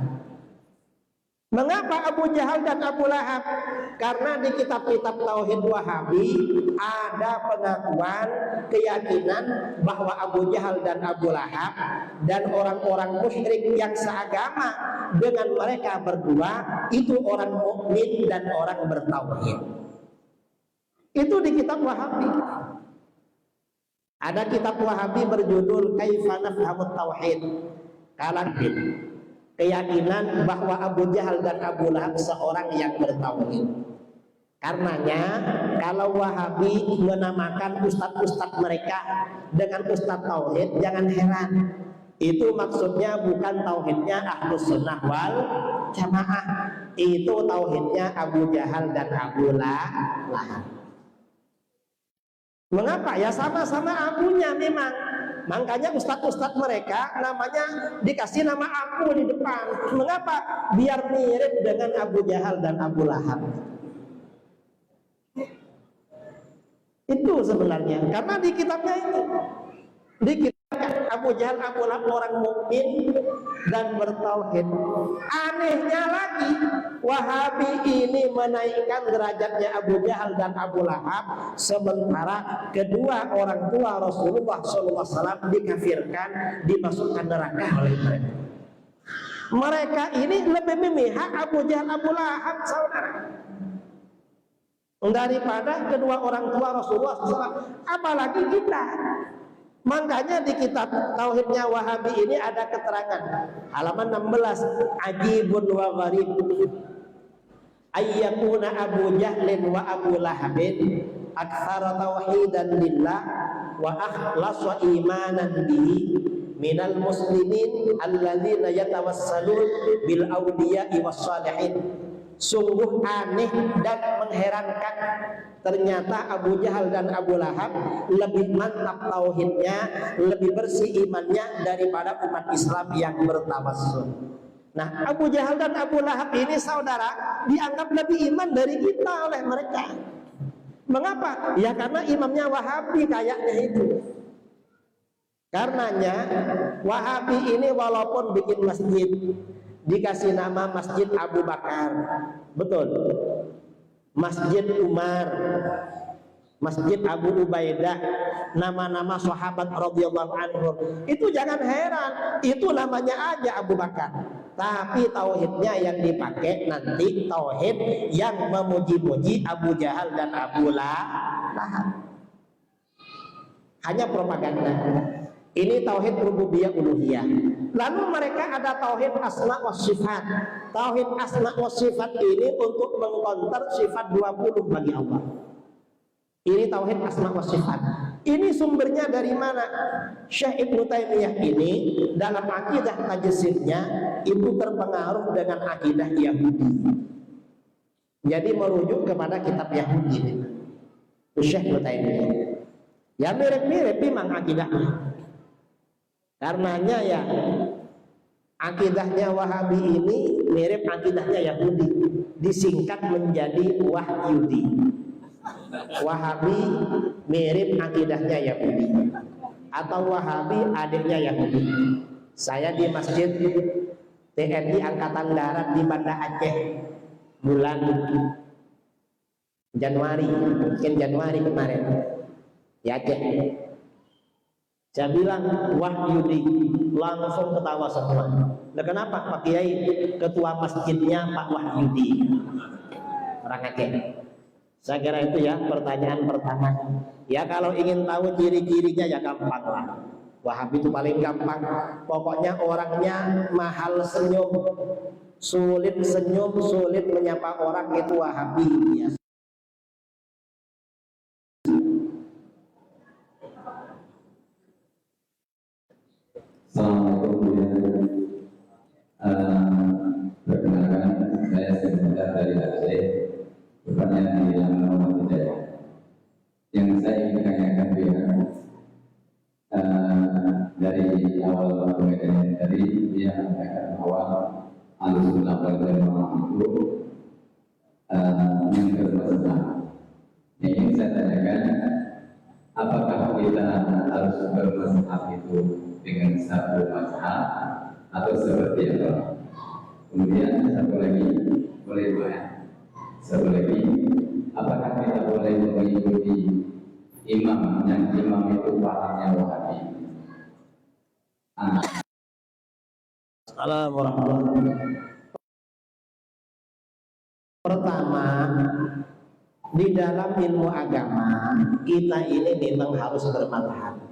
Mengapa Abu Jahal dan Abu Lahab? Karena di kitab-kitab tauhid Wahabi ada pengakuan keyakinan bahwa Abu Jahal dan Abu Lahab dan orang-orang musyrik yang seagama dengan mereka berdua itu orang mukmin dan orang bertauhid. Itu di kitab Wahabi. Ada kitab Wahabi berjudul Kaifa Nafhamut Tauhid. Kalantin. Keyakinan bahwa Abu Jahal dan Abu Lahab seorang yang bertauhid. Karenanya kalau Wahabi menamakan ustadz-ustadz mereka dengan ustadz tauhid, jangan heran. Itu maksudnya bukan tauhidnya Ahlus Sunnah wal Jamaah. Itu tauhidnya Abu Jahal dan Abu Lahab. Mengapa? Ya sama-sama abunya memang. Makanya ustadz-ustadz mereka namanya dikasih nama Abu di depan. Mengapa? Biar mirip dengan Abu Jahal dan Abu Lahab. Itu sebenarnya. Karena di kitabnya ini dikitakan Abu Jahal, Abu Lahab orang mukmin dan bertauhid. Anehnya lagi, Wahabi ini menaikkan derajatnya Abu Jahal dan Abu Lahab, sementara kedua orang tua Rasulullah SAW dikafirkan, dimasukkan neraka oleh mereka. Mereka ini lebih memihak Abu Jahal, Abu Lahab, saudara, daripada kedua orang tua Rasulullah SAW, apalagi kita. Makanya di kitab tauhidnya Wahabi ini ada keterangan halaman 16, ajibun wa gharib ayyakuna Abu Jahlin wa Abu Lahabin aktsara tauhidan lillah wa akhlasa imanan bihi minal muslimin alladzina yatawassalun bil awliya'i was salihin. Sungguh aneh dan mengherankan, ternyata Abu Jahal dan Abu Lahab lebih mantap tauhidnya, lebih bersih imannya daripada umat Islam yang bertawassul. Nah, Abu Jahal dan Abu Lahab ini saudara dianggap lebih iman dari kita oleh mereka. Mengapa? Ya karena imamnya Wahabi kayaknya itu. Karenanya Wahabi ini walaupun bikin masjid dikasih nama Masjid Abu Bakar, betul, Masjid Umar, Masjid Abu Ubaidah, nama-nama sahabat radhiyallahu anhum. Itu jangan heran, itu namanya aja Abu Bakar, tapi tauhidnya yang dipakai nanti tauhid yang memuji-muji Abu Jahal dan Abu Lahab. Hanya propaganda. Ini tauhid rububiyah uluhiyah. Lalu mereka ada tauhid asma wa sifat. Tauhid asma wa sifat ini untuk mengkonter sifat 20 bagi Allah. Ini tauhid asma wa sifat. Ini sumbernya dari mana? Syekh Ibnu Taimiyah ini dalam akidah tajsidnya itu terpengaruh dengan akidah Yahudi. Jadi merujuk kepada kitab Yahudi. Syekh Ibnu Taimiyah. Ya mirip-mirip memang akidahnya. Karenanya ya akidahnya Wahabi ini mirip akidahnya Yahudi, disingkat menjadi Wahyudi. Wahabi mirip akidahnya Yahudi, atau Wahabi adiknya Yahudi. Saya di Masjid TNI Angkatan Darat di Banda Aceh bulan Januari, mungkin Januari kemarin di Aceh. Saya bilang Wahyudi, langsung ketawa semua. Nah, kenapa Pak Kiai? Ketua masjidnya Pak Wahyudi, orang Aceh. Saya kira itu ya pertanyaan pertama. Ya kalau ingin tahu ciri-cirinya ya gampang lah. Wahabi itu paling gampang. Pokoknya orangnya mahal senyum, sulit senyum, sulit menyapa orang, itu Wahabi ya. Assalamualaikum. Perkenalkan, saya sebentar dari Aceh, tepatnya di Lamongan Hidayah. Yang saya ingin tanyakan dari awal pembicaraan tadi, dia mengatakan bahwa Ahlussunnah wal Jamaah itu yang bermasalah. Yang ingin saya tanyakan, apakah kita harus bermasalah itu dengan satu masalah atau seperti apa? Kemudian satu lagi, boleh banyak. Satu lagi, apakah kita boleh mengikuti imam yang imam itu pahamnya Wahabi? Assalamualaikum warahmatullahi wabarakatuh. Pertama, di dalam ilmu agama kita ini memang harus bermadhab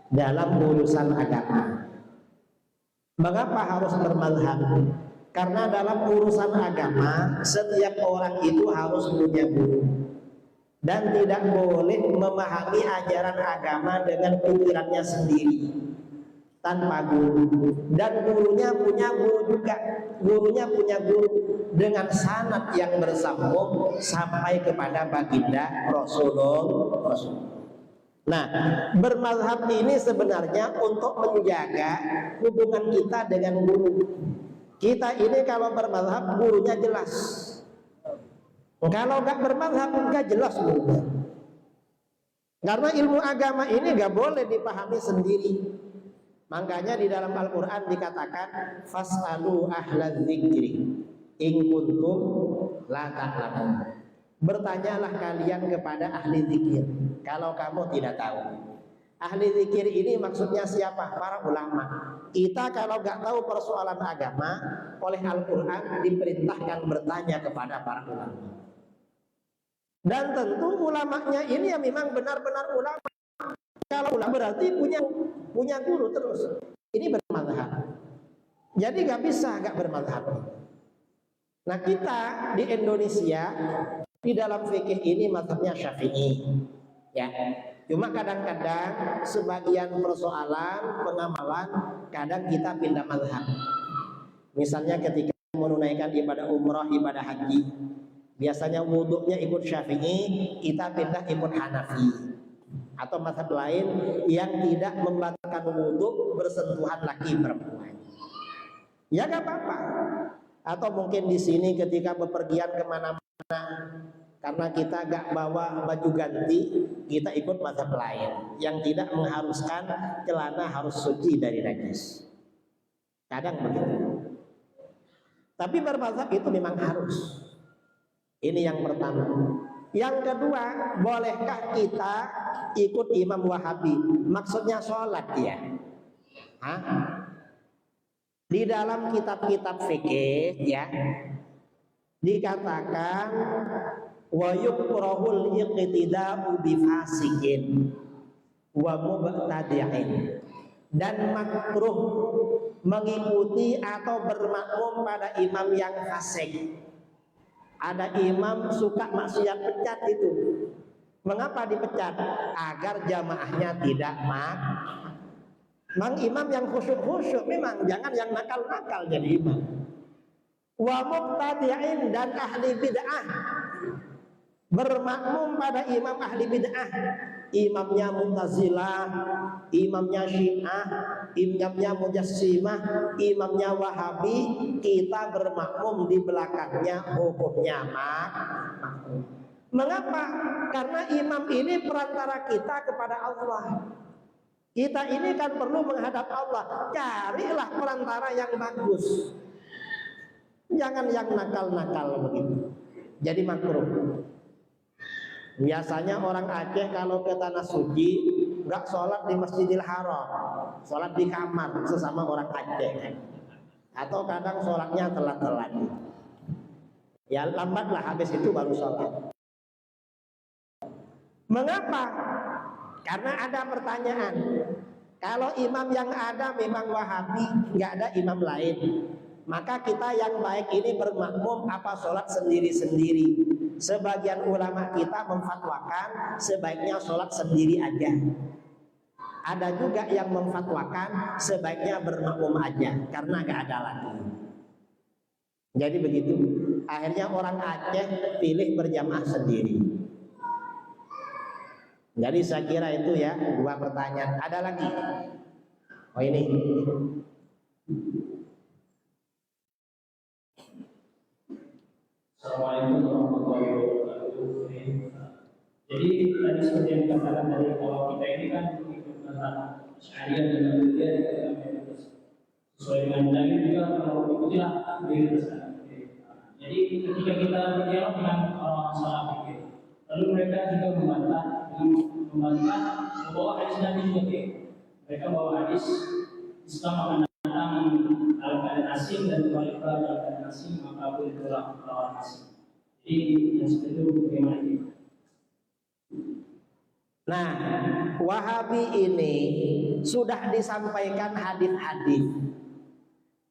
dalam urusan agama. Mengapa harus bermadhab? Karena dalam urusan agama setiap orang itu harus punya guru dan tidak boleh memahami ajaran agama dengan pikirannya sendiri tanpa guru. Dan gurunya punya guru juga, gurunya punya guru dengan sanad yang bersambung sampai kepada baginda Rasulullah. Nah, bermazhab ini sebenarnya untuk menjaga hubungan kita dengan guru. Kita ini kalau bermazhab gurunya jelas. Kalau nggak bermazhab nggak jelas gurunya. Karena ilmu agama ini nggak boleh dipahami sendiri. Makanya di dalam Al-Quran dikatakan fas'alu ahlal dzikri in kuntum la ta'lamun. Bertanyalah kalian kepada ahli zikir kalau kamu tidak tahu. Ahli zikir ini maksudnya siapa? Para ulama. Kita kalau nggak tahu persoalan agama, oleh Al-Quran diperintahkan bertanya kepada para ulama. Dan tentu ulamanya ini yang memang benar-benar ulama. Kalau ulama berarti punya guru terus. Ini bermadhab. Jadi nggak bisa nggak bermadhab. Nah kita di Indonesia di dalam fikih ini mazhabnya Syafi'i, ya. Cuma kadang-kadang sebagian persoalan pengamalan kadang kita pindah mazhab. Misalnya ketika menunaikan ibadah umrah, ibadah haji, biasanya wudhunya ikut Syafi'i, kita pindah ikut Hanafi atau mazhab lain yang tidak membatalkan wudhu bersentuhan laki perempuan. Ya nggak apa-apa. Atau mungkin di sini ketika bepergian kemana-mana, karena kita gak bawa baju ganti, kita ikut mazhab lain yang tidak mengharuskan celana harus suci dari najis. Kadang begitu. Tapi bermazhab itu memang harus. Ini yang pertama. Yang kedua, bolehkah kita ikut Imam Wahabi? Maksudnya sholat ya. Hah? Di dalam kitab-kitab fikih ya dikatakan wa yukrahul iqtida'u bi fasikin wa mubtadi'in, dan makruh mengikuti atau bermakmum pada imam yang fasik. Ada imam suka maksiat pecat itu, Mengapa dipecat? Agar jamaahnya tidak Mang imam yang khusyuk-khusyuk, memang jangan yang nakal-nakal jadi imam. Wa muqtadi'in, dan ahli bid'ah bermakmum pada imam ahli bid'ah. Imamnya Mu'tazilah, imamnya Syiah, imamnya Mujassimah, imamnya Wahabi, kita bermakmum di belakangnya, hukumnya makmum. Mengapa? Karena imam ini perantara kita kepada Allah. Kita ini kan perlu menghadap Allah. Carilah perantara yang bagus, jangan yang nakal-nakal begitu. Jadi makruh. Biasanya orang Aceh kalau ke tanah suci nggak sholat di Masjidil Haram, sholat di kamar sesama orang Aceh. Atau kadang sholatnya telat-telat. Ya lambatlah, habis itu baru sholat. Mengapa? Karena ada pertanyaan. Kalau imam yang ada memang Wahabi, nggak ada imam lain, maka kita yang baik ini bermakmum apa sholat sendiri-sendiri. Sebagian ulama kita memfatwakan sebaiknya sholat sendiri aja. Ada juga yang memfatwakan sebaiknya bermakmum aja karena nggak ada lagi. Jadi begitu. Akhirnya orang Aceh pilih berjamaah sendiri. Jadi saya kira itu ya, 2 pertanyaan. Ada lagi? Oh ini. Assalamualaikum warahmatullahi wabarakatuh. Jadi tadi seperti yang dikatakan tadi, kalau kita ini kan ikut tentang syariat dan kemudian sesuai dengan dalil juga, kalau ikutilah dalil tersebut. Jadi ketika kita berdialog dengan orang salah fikih, lalu mereka juga membantah membawa hadis Nabi juga. Mereka bawa hadis Islam akan datang dalam keadaan asing dan kembali ke dalam keadaan asing, maka boleh lawan asing. Jadi yang seperti itu bagaimana ini? Nah, Wahabi ini sudah disampaikan hadis-hadis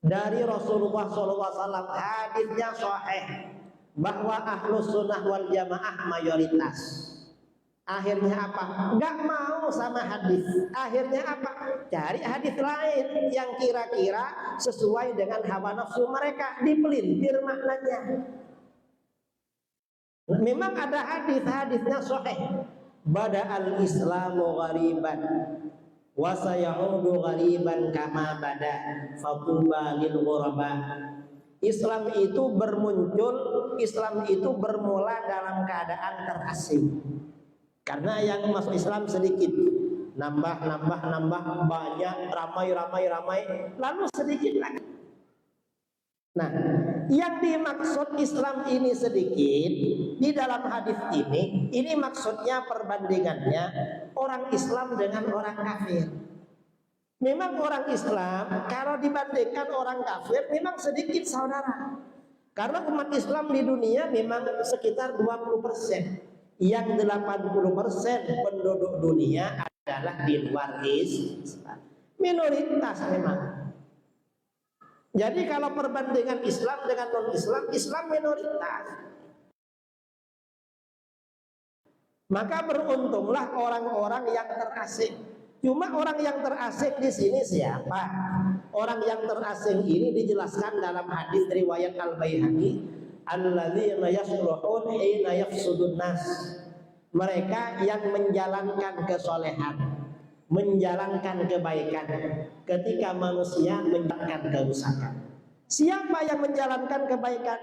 dari Rasulullah SAW. Hadisnya sahih bahwa ahlus sunnah wal jamaah mayoritas. Akhirnya apa? Nggak mau sama hadis. Akhirnya apa? Cari hadis lain yang kira-kira sesuai dengan hawa nafsu mereka, dipelintir maknanya. Memang ada hadisnya sahih. Bada'al Islamu ghariban wa sayaudu ghariban kama bada fatuba lil ghuraba. Islam itu bermuncul, Islam itu bermula dalam keadaan terasing. Karena yang masuk Islam sedikit, nambah banyak, ramai, lalu sedikit lagi. Nah, yang dimaksud Islam ini sedikit di dalam hadis ini maksudnya perbandingannya orang Islam dengan orang kafir. Memang orang Islam kalau dibandingkan orang kafir memang sedikit, saudara. Karena umat Islam di dunia memang sekitar 20%. Yang 80% penduduk dunia adalah di luar Islam. Minoritas memang. Jadi kalau perbandingan Islam dengan non-Islam, Islam minoritas. Maka beruntunglah orang-orang yang terasing. Cuma orang yang terasing di sini siapa? Orang yang terasing ini dijelaskan dalam hadis riwayat Al-Baihaqi, alladzina yasluhun hina yafsudun nas. Mereka yang menjalankan kesolehan, menjalankan kebaikan ketika manusia menjalankan kerusakan. Siapa yang menjalankan kebaikan?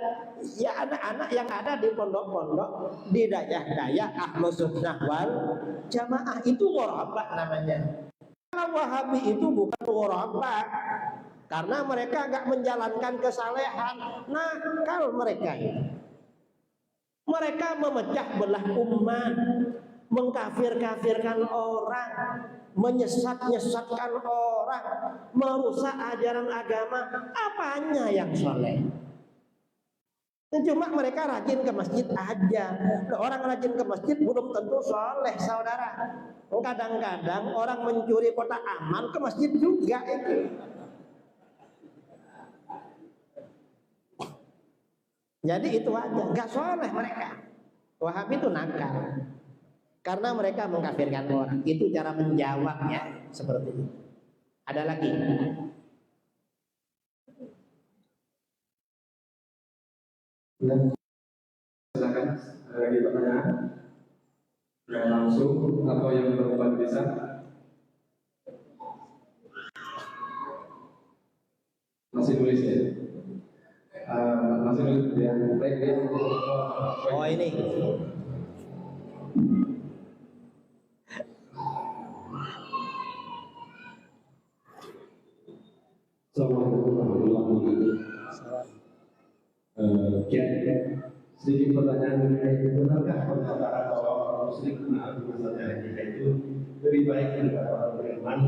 Ya anak-anak yang ada di pondok-pondok, di daya-daya ahlus sunnah wal jamaah. Itu ghurabah namanya. Kalau Wahabi itu bukan ghurabah, karena mereka enggak menjalankan kesalehan. Nakal mereka ini. Mereka memecah belah umat, mengkafir-kafirkan orang, menyesat-nyesatkan orang, merusak ajaran agama. Apanya yang soleh? Cuma mereka rajin ke masjid aja. Orang rajin ke masjid belum tentu soleh, saudara. Kadang-kadang orang mencuri kotak amal ke masjid juga itu. Jadi itu aja, nggak soleh mereka. Wahabi itu nakal. karena mereka mengkafirkan orang. Itu cara menjawabnya seperti itu. Ada lagi? Ya, silakan. Ada lagi pertanyaan? Yang langsung atau yang berubah bisa? Masih nulis ya? Masih nulis ya? Baik ya. Oh ini. Assalamualaikum warahmatullahi wabarakatuh. Sedikit pertanyaan mengenai benarkah pernyataan bahwa orang muslim menaati masa jahiliyah itu lebih baik daripada orang beriman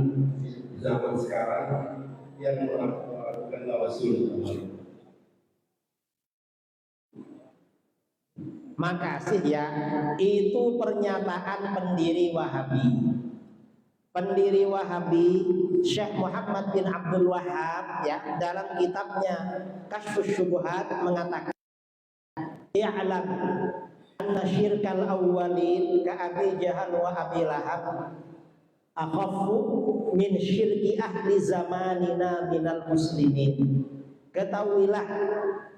di zaman sekarang yang melakukan tawasul? Makasih ya, itu pernyataan pendiri Wahabi. Pendiri Wahabi Syekh Muhammad bin Abdul Wahhab ya, dalam kitabnya Kasyfus Syubhat mengatakan, "I'lam anna syirkal awwalin ka Abi Jahal wa Abi Lahab akhaffu min syirki ahli zamanina minal muslimin." Ketahuilah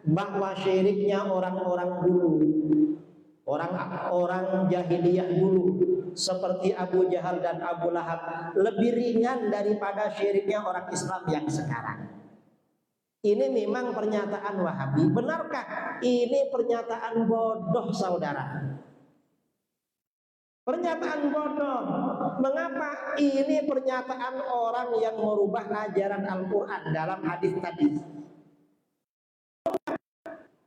bahwa syiriknya orang-orang dulu, orang jahiliyah dulu seperti Abu Jahal dan Abu Lahab lebih ringan daripada syiriknya orang Islam yang sekarang. Ini memang pernyataan Wahabi. Benarkah? Ini pernyataan bodoh, saudara. Pernyataan bodoh. Mengapa? Ini pernyataan orang yang merubah ajaran Al-Quran dalam hadis tadi.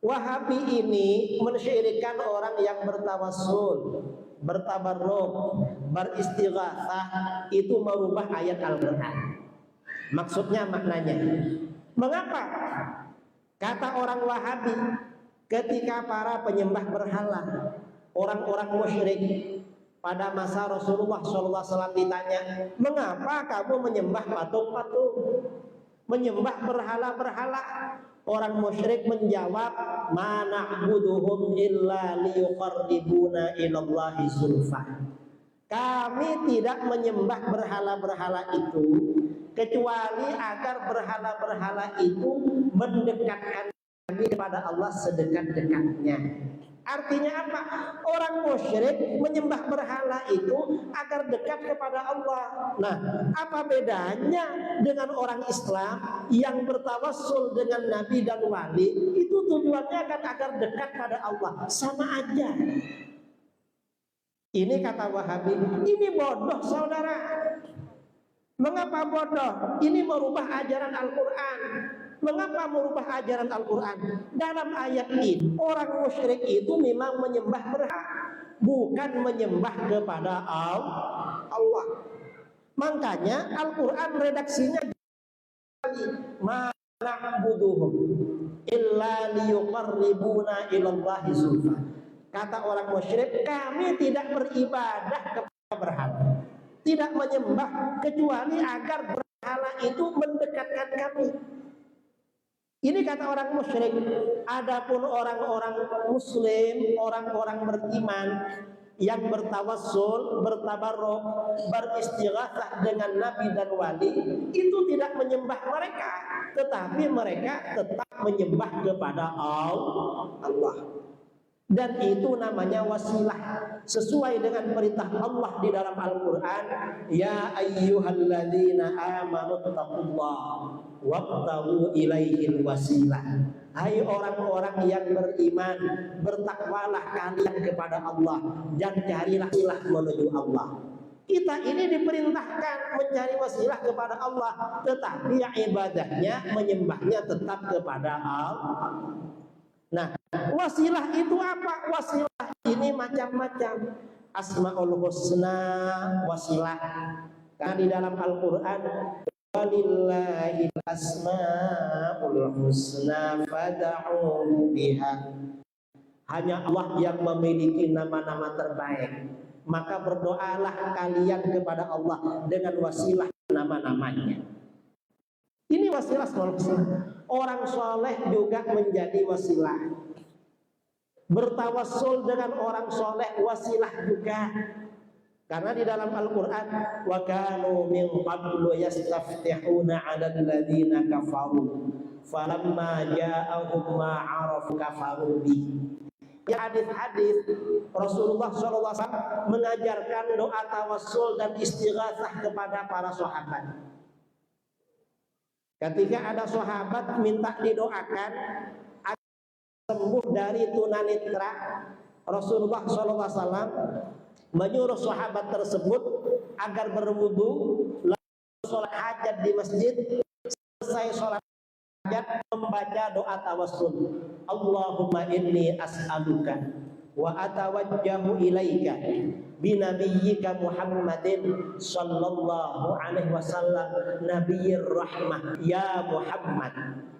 Wahabi ini mensyirikkan orang yang bertawassul, bertabarruk, beristighatsah, itu merubah ayat Al-Quran. Maksudnya, maknanya, mengapa? Kata orang Wahabi, ketika para penyembah berhala, orang-orang musyrik pada masa Rasulullah SAW ditanya, mengapa kamu menyembah patung-patung, menyembah berhala-berhala? Orang musyrik menjawab, ma na'buduhum illa liyuqarribuna ilallahi zulfa. Kami tidak menyembah berhala-berhala itu kecuali agar berhala-berhala itu mendekatkan kami kepada Allah sedekat-dekatnya. Artinya apa? Orang musyrik menyembah berhala itu agar dekat kepada Allah. Nah, apa bedanya dengan orang Islam yang bertawassul dengan Nabi dan Wali? Itu tujuannya kan agar dekat pada Allah. Sama aja. Ini kata Wahabi, ini bodoh, saudara. Mengapa bodoh? Ini merubah ajaran Al-Quran. Mengapa merubah ajaran Al-Quran? Dalam ayat ini, orang musyrik itu memang menyembah berhala, bukan menyembah kepada Allah. Makanya Al-Quran redaksinya ma na'buduhum illa liyuqarribuna ilallahi zulfa. Kata orang musyrik, kami tidak beribadah kepada berhala, tidak menyembah kecuali agar berhala itu mendekatkan kami. Ini kata orang musyrik. Adapun orang-orang muslim, orang-orang beriman yang bertawassul, bertabarruk, beristighatsah dengan nabi dan wali, itu tidak menyembah mereka, tetapi mereka tetap menyembah kepada Allah. Dan itu namanya wasilah, sesuai dengan perintah Allah di dalam Al-Quran, ya ayyuhalladzina amanu taqullaha wabtaghu ilaihil wasilah. Hai orang-orang yang beriman, bertakwalah kalian kepada Allah dan carilah wasilah menuju Allah. Kita ini diperintahkan mencari wasilah kepada Allah, tetapi yang ibadahnya, menyembahnya tetap kepada Allah. Nah, wasilah itu apa? Wasilah ini macam-macam. Asmaul husna wasilah. Karena di dalam Al-Quran, walillahil asmaul husna fad'uhu biha. Hanya Allah yang memiliki nama-nama terbaik. Maka berdoalah kalian kepada Allah dengan wasilah nama-namanya. Ini wasilah soleh. Orang soleh juga menjadi wasilah. Bertawassul dengan orang soleh wasilah juga. Karena di dalam Al-Quran, wa kanu min qablu yastaftihuna 'alal ladzina kafaru falamma ja'ahum ma 'arafu kafaru bi. Ya, hadis-hadis Rasulullah SAW mengajarkan doa tawassul dan istighatsah kepada para sahabat. Ketika ada sahabat minta didoakan agar sembuh dari tunanetra, Rasulullah SAW menyuruh sahabat tersebut agar berwudu, lalu sholat hajat di masjid. Selesai sholat hajat membaca doa tawassul, Allahumma inni as'aluka wa atawajjahu ilaika binabiyyika Muhammadin sallallahu alaihi wasallam nabiyyir rahmah ya Muhammad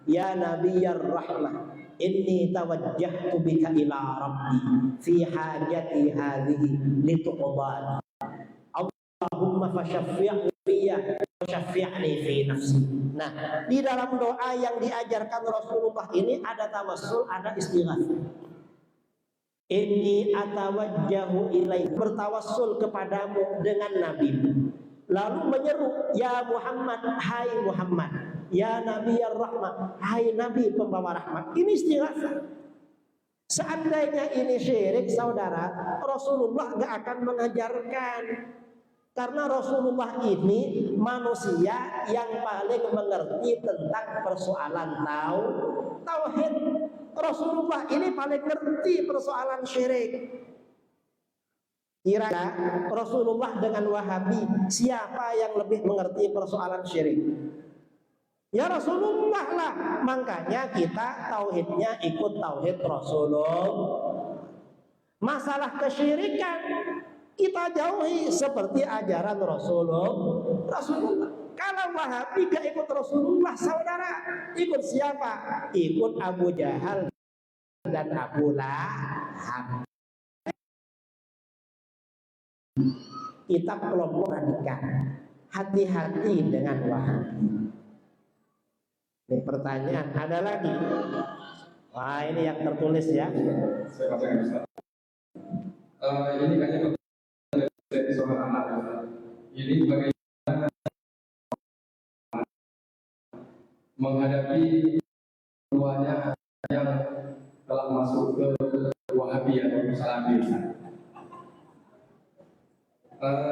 ya nabiyyir rahmah inni tawajjahtu bika ila rabbi fi hajati hadhihi lituqbal Allahumma fashaffi'ni fiyya washaffi'ni fi nafsi. Nah, di dalam doa yang diajarkan Rasulullah ini ada tawassul, ada istighatsah. Inni atawajjahu ilaik, bertawassul kepadamu dengan Nabi. Lalu menyeru, ya Muhammad, hai Muhammad, ya Nabi ar-Rahmah, hai Nabi pembawa rahmat. Ini istighatsah. Seandainya ini syirik, saudara, Rasulullah gak akan mengajarkan. Karena Rasulullah ini manusia yang paling mengerti tentang persoalan tauhid. Rasulullah ini paling ngerti persoalan syirik. Kira-kira Rasulullah dengan Wahabi, siapa yang lebih mengerti persoalan syirik? Ya Rasulullah lah. Makanya kita tauhidnya ikut tauhid Rasulullah. Masalah kesyirikan kita jauhi seperti ajaran Rasulullah. Kalau Wahabi gak ikut Rasulullah, saudara, ikut siapa? Ikut Abu Jahal dan Abu Lahab. Kita kelompok radikal. Hati-hati dengan Wahabi. Ini pertanyaan ada lagi. Wah, ini yang tertulis ya. Saya bacakan bisa. Ini kayaknya dari seorang anak. Ini bagaimana menghadapi keluarnya yang telah masuk ke Wahabi atau Salafi.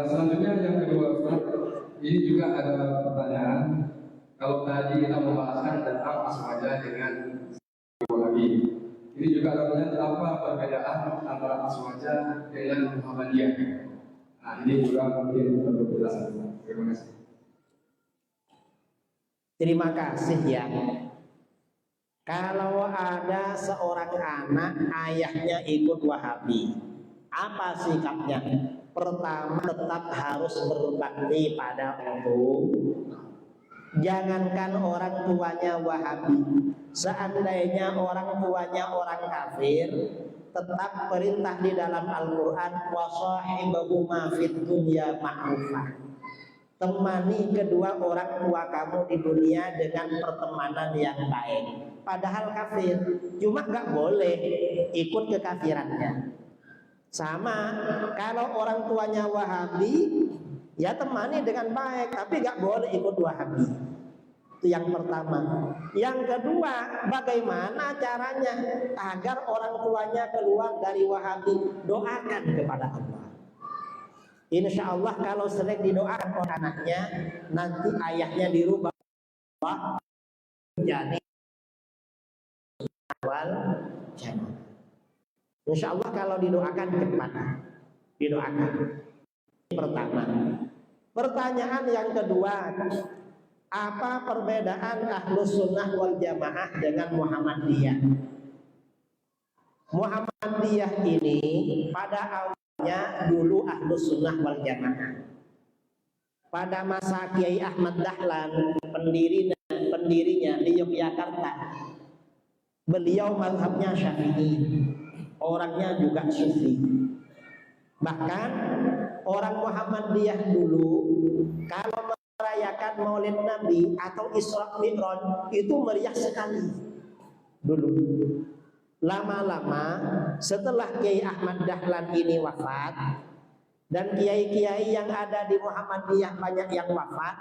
Selanjutnya yang kedua, ini juga ada pertanyaan. Kalau tadi kita membahaskan tentang aswaja dengan Wahabi, ini juga ada pertanyaan, apa perbedaan antara aswaja dengan Muhammadiyah? Nah, ini juga mungkin perlu penjelasan. Terima kasih. Terima kasih ya. Kalau ada seorang anak ayahnya ikut Wahabi, apa sikapnya? Pertama, tetap harus berbakti pada orang tua. Jangankan orang tuanya Wahabi, seandainya orang tuanya orang kafir, tetap perintah di dalam Al-Quran, wasahibahuma fid dunya ma'rufah. Temani kedua orang tua kamu di dunia dengan pertemanan yang baik. Padahal kafir, cuma nggak boleh ikut kekafirannya. Sama, kalau orang tuanya Wahabi, ya temani dengan baik, tapi nggak boleh ikut Wahabi. Itu yang pertama. Yang kedua, bagaimana caranya agar orang tuanya keluar dari Wahabi? Doakan kepada Allah. Insya Allah kalau sering didoakan oleh anaknya, nanti ayahnya dirubah menjadi awal jannah. Insya Allah kalau didoakan cepat, didoakan. Pertama. Pertanyaan yang kedua, apa perbedaan Ahlus Sunnah wal Jamaah dengan Muhammadiyah? Muhammadiyah ini pada awalnya dulu Ahlus Sunnah wal Jamaah. Pada masa Kiai Ahmad Dahlan, pendirinya di Yogyakarta, beliau mazhabnya Syafi'i, orangnya juga Sufi. Bahkan orang Muhammadiyah dulu kalau merayakan Maulid Nabi atau Isra Mi'raj itu meriah sekali dulu. Lama-lama setelah Kiai Ahmad Dahlan ini wafat, Dan kiai-kiai yang ada di Muhammadiyah banyak yang wafat.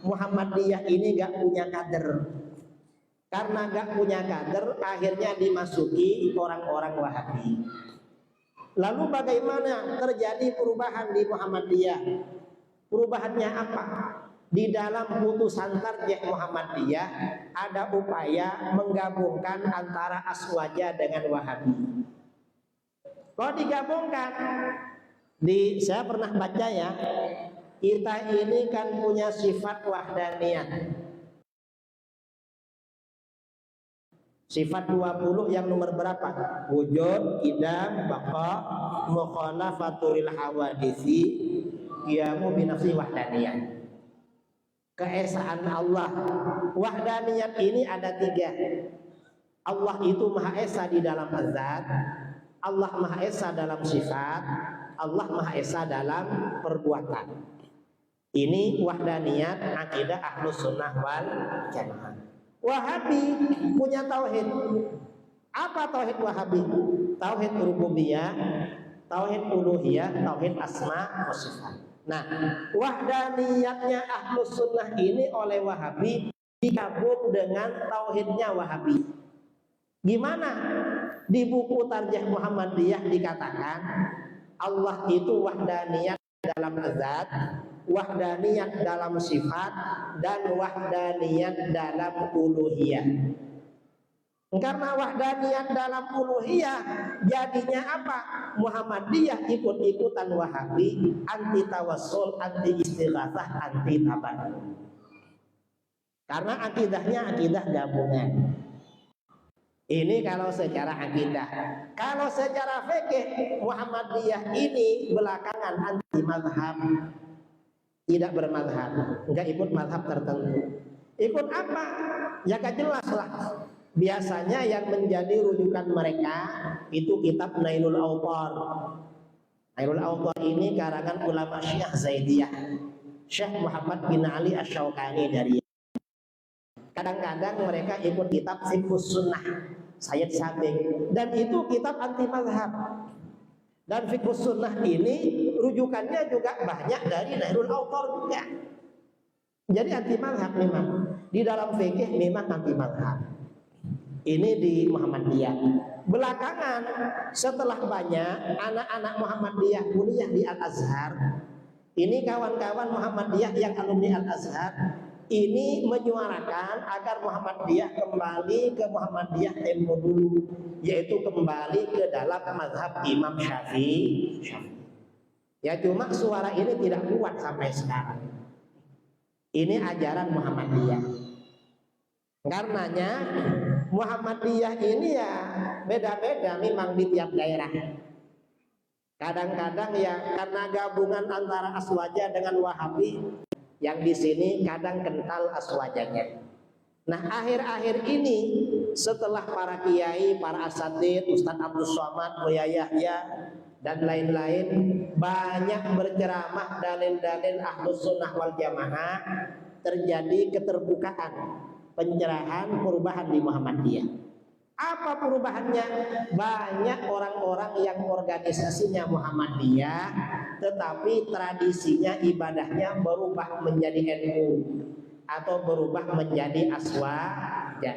Muhammadiyah ini gak punya kader. Karena gak punya kader, akhirnya dimasuki orang-orang Wahabi. Lalu bagaimana terjadi perubahan di Muhammadiyah? Perubahannya apa? Di dalam putusan tarjih Muhammadiyah ada upaya menggabungkan antara Aswaja dengan Wahabi. Kalau digabungkan, saya pernah baca ya, kita ini kan punya sifat wahdaniyah. Sifat 20 yang nomor berapa? Wujud, qidam, baqa, mukhalafatul hawadisi, qiyamu binafsi wahdaniyah. Keesaan Allah. Wahdaniyat ini ada 3. Allah itu Maha Esa di dalam zat, Allah Maha Esa dalam sifat, Allah Maha Esa dalam perbuatan. Ini wahdaniyat akidah Ahlus Sunnah wal Jamaah. Wahabi punya tauhid. Apa tauhid Wahabi? Tauhid rububiyah, tauhid uluhiyah, tauhid asma wa sifat. Nah, wahdaniyatnya Ahlus Sunnah ini oleh Wahabi digabung dengan tauhidnya Wahabi. Gimana? Di buku Tarjih Muhammadiyah dikatakan Allah itu wahdaniyat dalam zat, wahdaniyat dalam sifat, dan wahdaniyat dalam uluhiyah. Karena wahdaniyat dalam uluhiyah jadinya apa? Muhammadiyah ikut-ikutan Wahabi, anti tawassul, anti istighatsah, anti tabarruk. Karena akidahnya akidah gabungan. Ini kalau secara akidah. Kalau secara fikih, Muhammadiyah ini belakangan anti mazhab, tidak bermazhab, enggak ikut mazhab tertentu. Ikut apa? Ya gak jelas lah. Biasanya yang menjadi rujukan mereka itu kitab Nailul Awtar. Nailul Awtar ini karangan ulama Syiah Zaidiyah, Syekh Muhammad bin Ali Asy-Syaukani dari. Kadang-kadang mereka ikut kitab Fiqhus Sunnah Sayyid Sabiq, dan itu kitab anti mazhab. Dan Fiqhus Sunnah ini rujukannya juga banyak dari Nailul Awtar juga. Jadi anti mazhab memang. Di dalam fikih memang anti mazhab. Ini di Muhammadiyah. Belakangan setelah banyak anak-anak Muhammadiyah kuliah di Al-Azhar, ini kawan-kawan Muhammadiyah yang alumni Al-Azhar ini menyuarakan agar Muhammadiyah kembali ke Muhammadiyah tempo dulu, yaitu kembali ke dalam mazhab Imam Syafi'i. Ya, cuma suara ini tidak kuat sampai sekarang. Ini ajaran Muhammadiyah. Karenanya Muhammadiyah ini ya beda-beda memang di tiap daerah. Kadang-kadang ya karena gabungan antara Aswaja dengan Wahabi, yang di sini kadang kental Aswajanya. Nah, akhir-akhir ini setelah para kiai, para asatid, Ustadz Abdul Somad, Buya Yahya dan lain-lain banyak berceramah dalil-dalil Ahlus Sunnah wal Jamaah, terjadi keterbukaan, pencerahan, perubahan di Muhammadiyah. Apa perubahannya? Banyak orang-orang yang organisasinya Muhammadiyah tetapi tradisinya, ibadahnya berubah menjadi NU atau berubah menjadi Aswaja,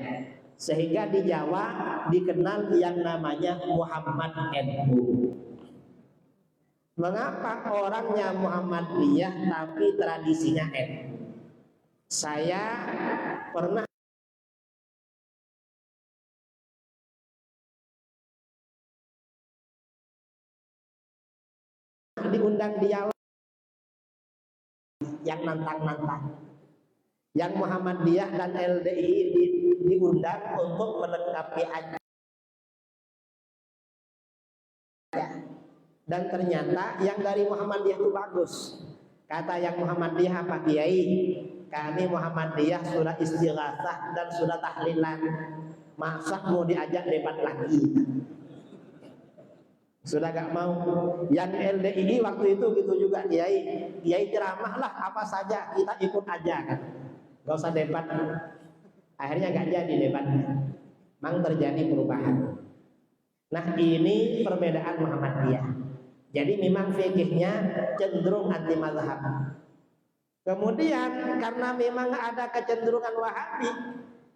sehingga di Jawa dikenal yang namanya Muhammad NU. Mengapa orangnya Muhammadiyah tapi tradisinya NU? Saya pernah diundang dialog yang nantang-nantang, yang Muhammadiyah dan LDI diundang untuk melengkapi aja. Dan ternyata yang dari Muhammadiyah itu bagus. Kata yang Muhammadiyah, apa Kiai? Kami Muhammadiyah sudah istighatsah dan sudah tahlilan. Masa mau diajak debat lagi? Sudah gak mau. Yang LDI waktu itu gitu juga, Kiai ceramah lah apa saja, kita ikut aja kan, gak usah debat. Akhirnya gak jadi debatnya. Memang terjadi perubahan. Nah, ini perbedaan Muhammadiyah. Jadi memang fikihnya cenderung anti mazhab. Kemudian karena memang ada kecenderungan Wahabi,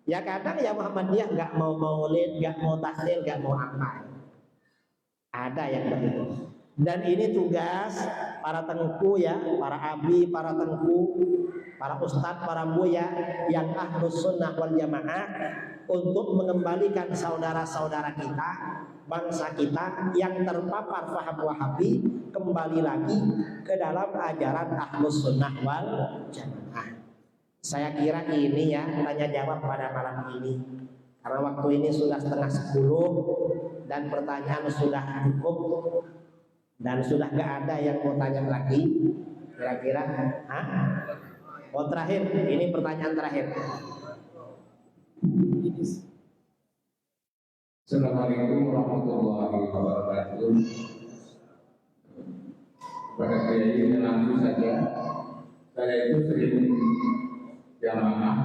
ya kadang ya Muhammadiyah nggak mau maulid, nggak mau tahlil, nggak mau apa. Ada yang begitu. Dan ini tugas para tengku ya, para abi, para tengku, para ustadz, para buya yang ahlus sunnah wal jamaah untuk mengembalikan saudara-saudara kita, bangsa kita yang terpapar faham Wahabi kembali lagi ke dalam ajaran ahlus sunnah wal jamaah. Saya kira ini ya tanya jawab pada malam ini, karena waktu ini sudah 9:30 dan pertanyaan sudah cukup. Dan sudah gak ada yang mau tanya lagi. Kira-kira oh terakhir, ini pertanyaan terakhir. Assalamualaikum warahmatullahi wabarakatuh. Pada kiai ini langsung saja, saya itu sering jamaah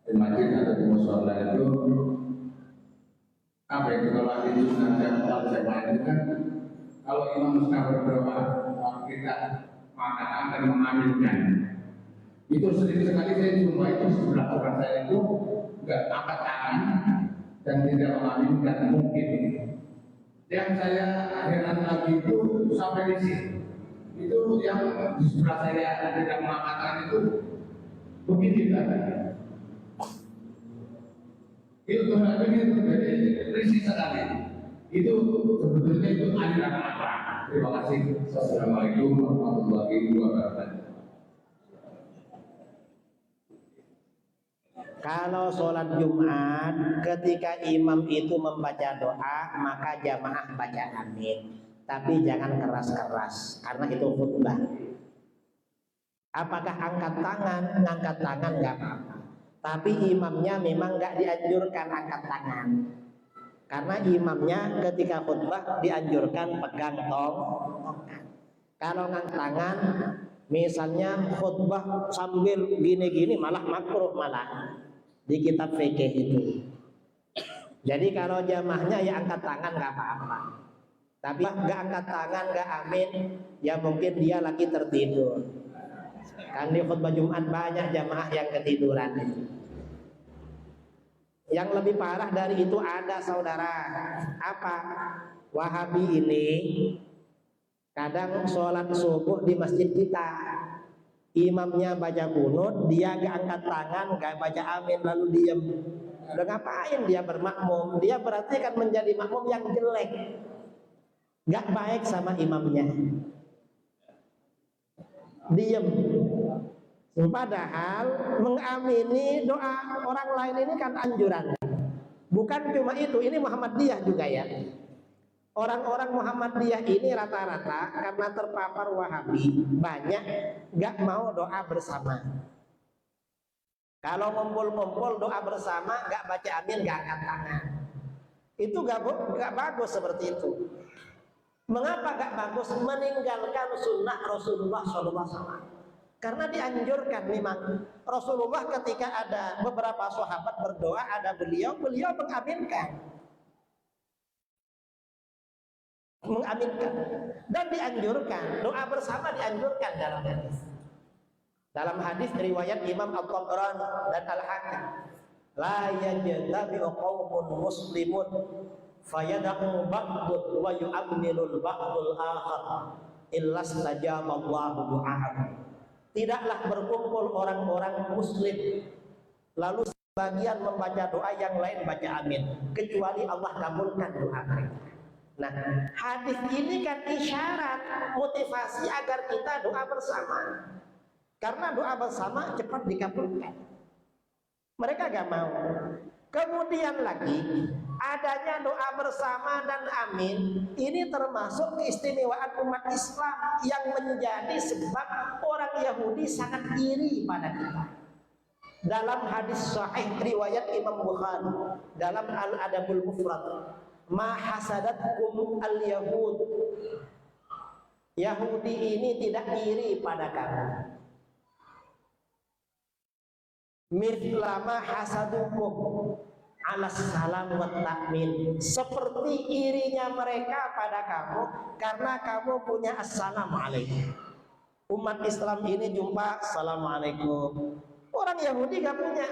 di masjid atau di musola itu, apa itu kalau di sunnah jamaah itu kan, kalau imam sedang berdoa, kita akan mengaminkan. Itu sering sekali saya jumpa itu sebelah tempat saya itu nggak angkat tangan dan tidak mengaminkan mungkin. Yang saya heran lagi itu sampai di sini. Itu yang di sebelah saya tidak mengangkat tangan itu begini kan. Itu terjadi risih sekali. Itu sebetulnya itu aliran apa? Terima kasih. Assalamualaikum warahmatullahi wabarakatuh. Kalau sholat Jumat ketika imam itu membaca doa maka jamaah baca amin, tapi jangan keras-keras karena itu khutbah. Apakah angkat tangan? Angkat tangan nggak apa-apa, tapi imamnya memang nggak dianjurkan angkat tangan. Karena imamnya ketika khutbah dianjurkan pegang tongkat. Kalau ngangkat tangan, misalnya khutbah sambil gini-gini malah makruh malah di kitab fikih itu. Jadi kalau jamaahnya ya angkat tangan nggak apa-apa. Tapi nggak angkat tangan nggak amin, ya mungkin dia lagi tertidur. Kan di khutbah Jumat banyak jamaah yang ketiduran. Yang lebih parah dari itu ada saudara, apa? Wahabi ini kadang sholat subuh di masjid kita, imamnya baca kunut, dia gak angkat tangan, gak baca amin, lalu diam. Udah ngapain dia bermakmum? Dia berarti kan menjadi makmum yang jelek, gak baik sama imamnya. Diam. Padahal mengamini doa orang lain ini kan anjuran. Bukan cuma itu, ini Muhammadiyah juga ya. Orang-orang Muhammadiyah ini rata-rata karena terpapar Wahabi banyak gak mau doa bersama. Kalau ngumpul-ngumpul doa bersama gak baca amin, gak angkat tangan. Itu gak bagus seperti itu. Mengapa gak bagus? Meninggalkan sunnah Rasulullah SAW. Karena dianjurkan memang Rasulullah ketika ada beberapa sahabat berdoa, ada beliau mengaminkan. Dan dianjurkan, doa bersama dianjurkan dalam hadis. Dalam hadis riwayat Imam Al-Tabrani dan Al-Hakim, la yajtabi'u qaumun muslimun fayad'u ba'dun wa yu'minul ba'dul akhar illa istajaba Allahu du'a'ahum. Tidaklah berkumpul orang-orang muslim lalu sebagian membaca doa, yang lain baca amin, kecuali Allah kabulkan doa mereka. Nah, hadis ini kan isyarat motivasi agar kita doa bersama. Karena doa bersama cepat dikabulkan. Mereka gak mau. Kemudian lagi adanya doa bersama dan amin ini termasuk keistimewaan umat Islam yang menjadi sebab orang Yahudi sangat iri pada kita. Dalam hadis sahih riwayat Imam Bukhari dalam Al-Adabul Mufrad, ma hasadatkum al-yahud, Yahudi ini tidak iri pada kamu. Mithlama hasadukum alas salam wa ta'min, seperti irinya mereka pada kamu karena kamu punya assalamualaikum. Umat Islam ini jumpa assalamualaikum, orang Yahudi gak punya.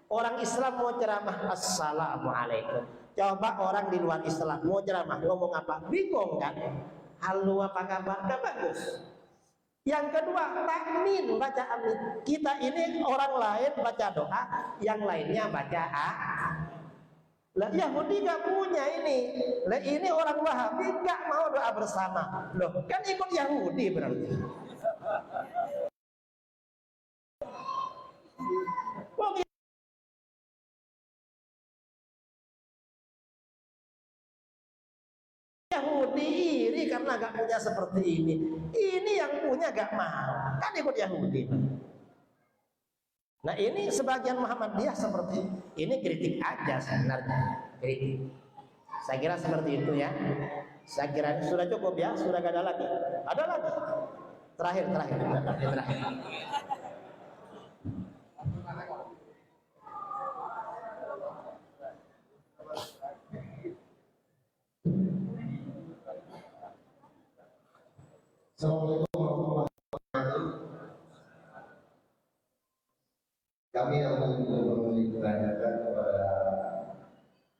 Orang Islam mau ceramah assalamualaikum. Coba orang di luar Islam mau ceramah ngomong apa? Bingung kan? Halo, apa kabar? Gak bagus. Yang kedua, takmin, baca amin. Kita ini orang lain baca doa, yang lainnya baca Lah Yahudi gak punya ini. Lah ini orang Wahabi gak mau doa bersama. Loh, kan ikut Yahudi berarti. Wong Yahudi iri karena gak punya seperti ini. Ini yang punya gak mau, kan ikut Yahudi. Nah ini sebagian Muhammadiyah seperti ini, kritik aja sebenarnya, kritik. Saya kira seperti itu ya. Saya kira sudah cukup ya, sudah gak ada lagi. Ada lagi. Terakhir. Assalamualaikum warahmatullahi wabarakatuh. Kami akan menanyakan kepada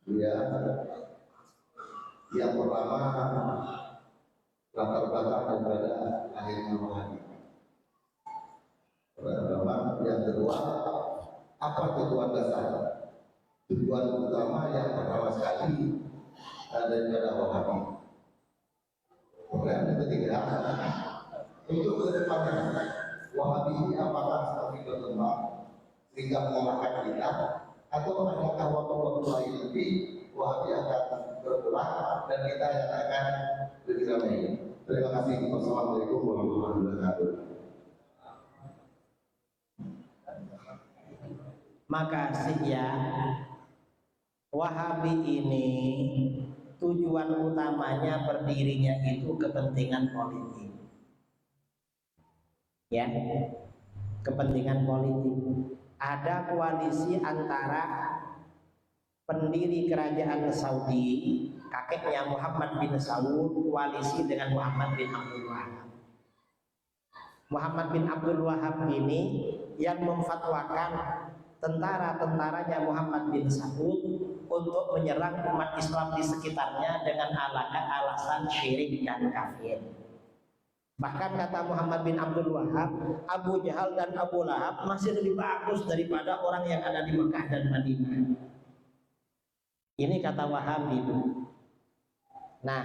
beliau yang pertama latar belakang daripada lahirnya Wahabi. Pertama, yang kedua, apa tujuan dasar, tujuan utama yang pertama sekali daripada Wahabi. Kemudian yang ketiga, untuk kedepannya Wahabi ini apakah semakin berkembang sehingga mengalahkan kita, atau adakah waktu-waktu lain lebih Wahabi akan berpulang dan kita yang akan lebih ramai. Terima kasih. Wassalamualaikum warahmatullahi wabarakatuh. Makasih ya. Wahabi ini tujuan utamanya berdirinya itu kepentingan politik. Ya, kepentingan politik. Ada koalisi antara pendiri kerajaan Saudi, kakeknya Muhammad bin Saud, koalisi dengan Muhammad bin Abdul Wahab. Muhammad bin Abdul Wahab ini yang memfatwakan tentara-tentaranya Muhammad bin Saud untuk menyerang umat Islam di sekitarnya dengan alasan syirik dan kafir. Bahkan kata Muhammad bin Abdul Wahab, Abu Jahal dan Abu Lahab masih lebih bagus daripada orang yang ada di Mekah dan Madinah. Ini kata Wahabi. Nah,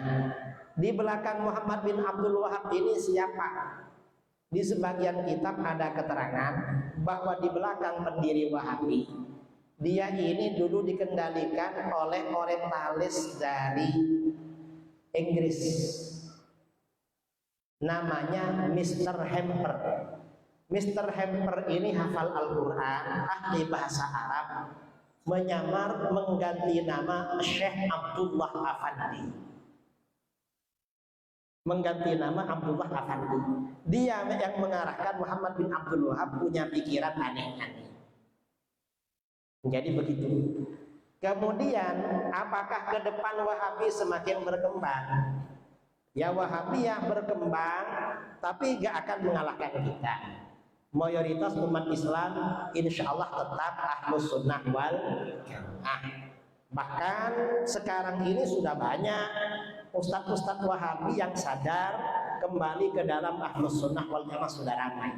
di belakang Muhammad bin Abdul Wahab ini siapa? Di sebagian kitab ada keterangan bahwa di belakang pendiri Wahabi, dia ini dulu dikendalikan oleh orientalis dari Inggris. Namanya Mr. Hemper. Mr. Hemper ini hafal Al-Quran, ahli bahasa Arab, menyamar mengganti nama Syekh Abdullah Afandi. Mengganti nama Abdullah Afandi. Dia yang mengarahkan Muhammad bin Abdul Wahab punya pikiran aneh-aneh. Jadi begitu. Kemudian apakah ke depan Wahabi semakin berkembang? Ya Wahabiyah berkembang, tapi gak akan mengalahkan kita. Mayoritas umat Islam insya Allah tetap ahlus sunnah wal jamaah. Bahkan sekarang ini sudah banyak ustadz-ustadz Wahabi yang sadar kembali ke dalam ahlus sunnah wal jamaah, sudah ramai.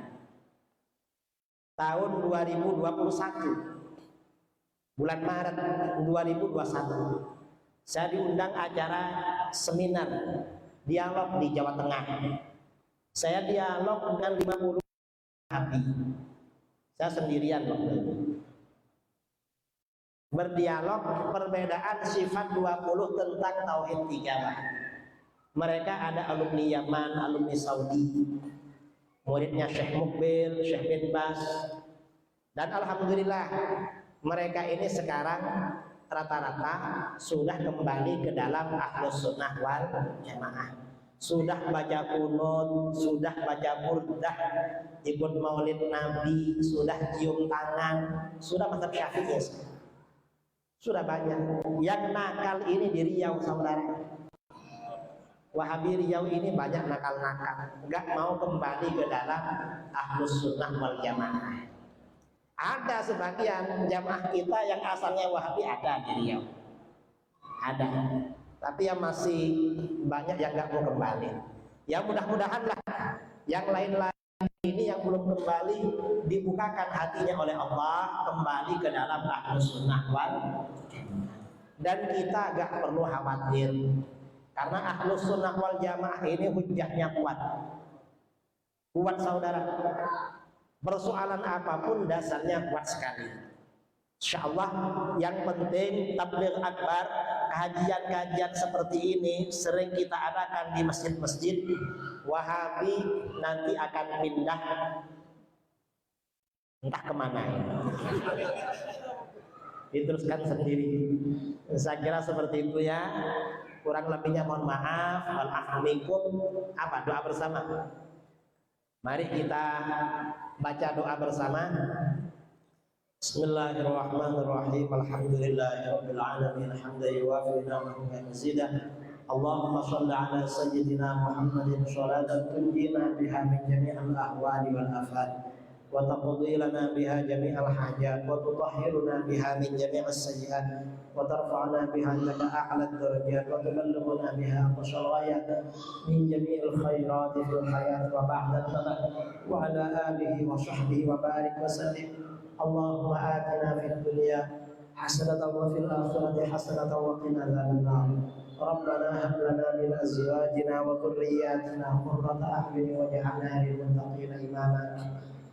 Tahun 2021 bulan Maret 2021 saya diundang acara seminar dialog di Jawa Tengah. Saya dialog dengan 50 Wahabi. Saya sendirian waktu itu. Berdialog perbedaan sifat 20 tentang tauhid 3. Mereka ada alumni Yaman, alumni Saudi, muridnya Syekh Mukbil, Syekh bin Bas, dan alhamdulillah mereka ini sekarang rata-rata sudah kembali ke dalam ahlus sunnah wal jamaah. Sudah baca kunut, sudah baca burdah, ikut maulid Nabi, sudah cium tangan, sudah mazhab Syafi'i. Sudah banyak. Yang nakal ini di Riau, saudara. Wahabi Riau ini banyak nakal-nakal, nggak mau kembali ke dalam Ahlus Sunnah wal Jamaah. Ada sebagian jamaah kita yang asalnya Wahabi ada di Riau, ada, tapi yang masih banyak yang nggak mau kembali. Ya mudah-mudahan lah yang lain-lain ini yang belum kembali dibukakan hatinya oleh Allah kembali ke dalam Ahlus Sunnah wal Jamaah. Dan kita nggak perlu khawatir. Karena Ahlus Sunnah wal Jamaah ini hujahnya kuat. Kuat saudara. Persoalan apapun dasarnya kuat sekali. Insya Allah yang penting tabligh akbar, kajian-kajian seperti ini sering kita adakan di masjid-masjid. Wahabi nanti akan pindah entah kemana. Diteruskan sendiri. Saya kira seperti itu ya. Kurang lebihnya mohon maaf. Walhamdulillah. Apa doa bersama? Mari kita baca doa bersama. Bismillahirrahmanirrahim. Alhamdulillahirabbil alamin. Hamdan yuwafi ni'amahu wa mazidah. Allahumma shalli ala sayyidina Muhammadin shalatan tunjina biha min jami'il ahwali wal afat. وتقضي لنا بها جميع الحاجات وتطهرنا بها من جميع السيئات وترفعنا بها عندك أعلى الدرجات وتبلغنا بها أقصى الغايات من جميع الخيرات في الحياة وبعد الممات وعلى آله وصحبه وبارك وسلم. اللهم آتنا في الدنيا حسنة وفي الآخرة حسنة وقنا عذاب النار. ربنا هب لنا من أزواجنا وذرياتنا قرة أعين واجعلنا للمتقين إماما.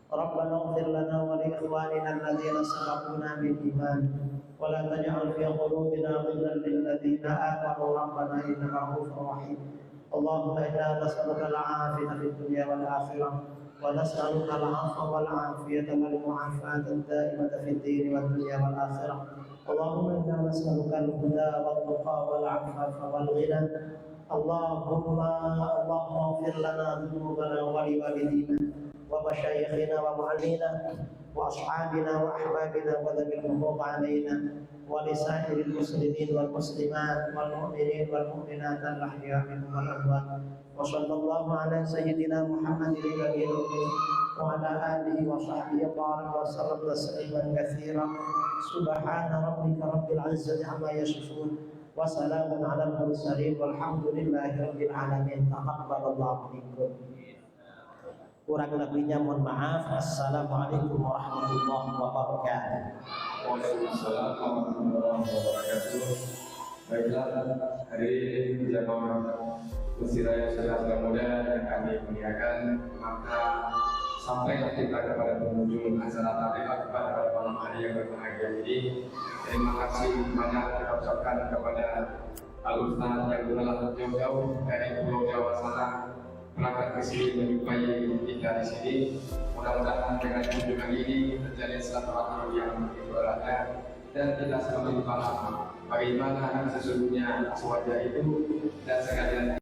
ربنا اغفر لنا ولإخواننا الذين سبقونا بالإيمان ولا تجعل في قلوبنا غلا للذين آمنوا ربنا إنك رؤوف رحيم. اللهم إنا نسألك العافية في الدنيا والآخرة ونسألك العفو والعافية والمعافاة الدائمة في الدين والدنيا والآخرة. اللهم إنا نسألك الهدى والتقى والعفاف والغنى. اللهم اغفر لنا ذنوبنا ولوالدينا ومشايخنا ومعلمينا وأصحابنا وأحبابنا وذوي الحقوق علينا ولسائر المسلمين والمسلمات والمؤمنين والمؤمنات الأحياء منهم والأموات. وصلى الله على سيدنا محمد النبي الأمي وعلى آله وصحبه وبارك وسلم تسليما كثيرا. سبحان ربك رب العزة عما يصفون وسلام على المرسلين والحمد لله رب العالمين. تقبل الله منكم. Kurang lebihnya mohon maaf. Assalamualaikum warahmatullahi wabarakatuh. Waalaikumsalam warahmatullahi wabarakatuh. Baiklah, hari ini jamaah Masjid Raya Saudara Muda yang kami muliakan, maka sampailah kita kepada pengunjung acara tabligh akbar pada malam hari yang berbahagia ini. Terima kasih banyak kita ucapkan kepada Al-Ustaz yang telah jauh-jauh dari Pulau Jawa sana berangkat ke sini menjumpai kita di sini. Mudah-mudahan dengan kunjungan ini terjadi silaturahmi yang begitu erat dan kita semakin paham bagaimana sesungguhnya wajah itu dan sekalian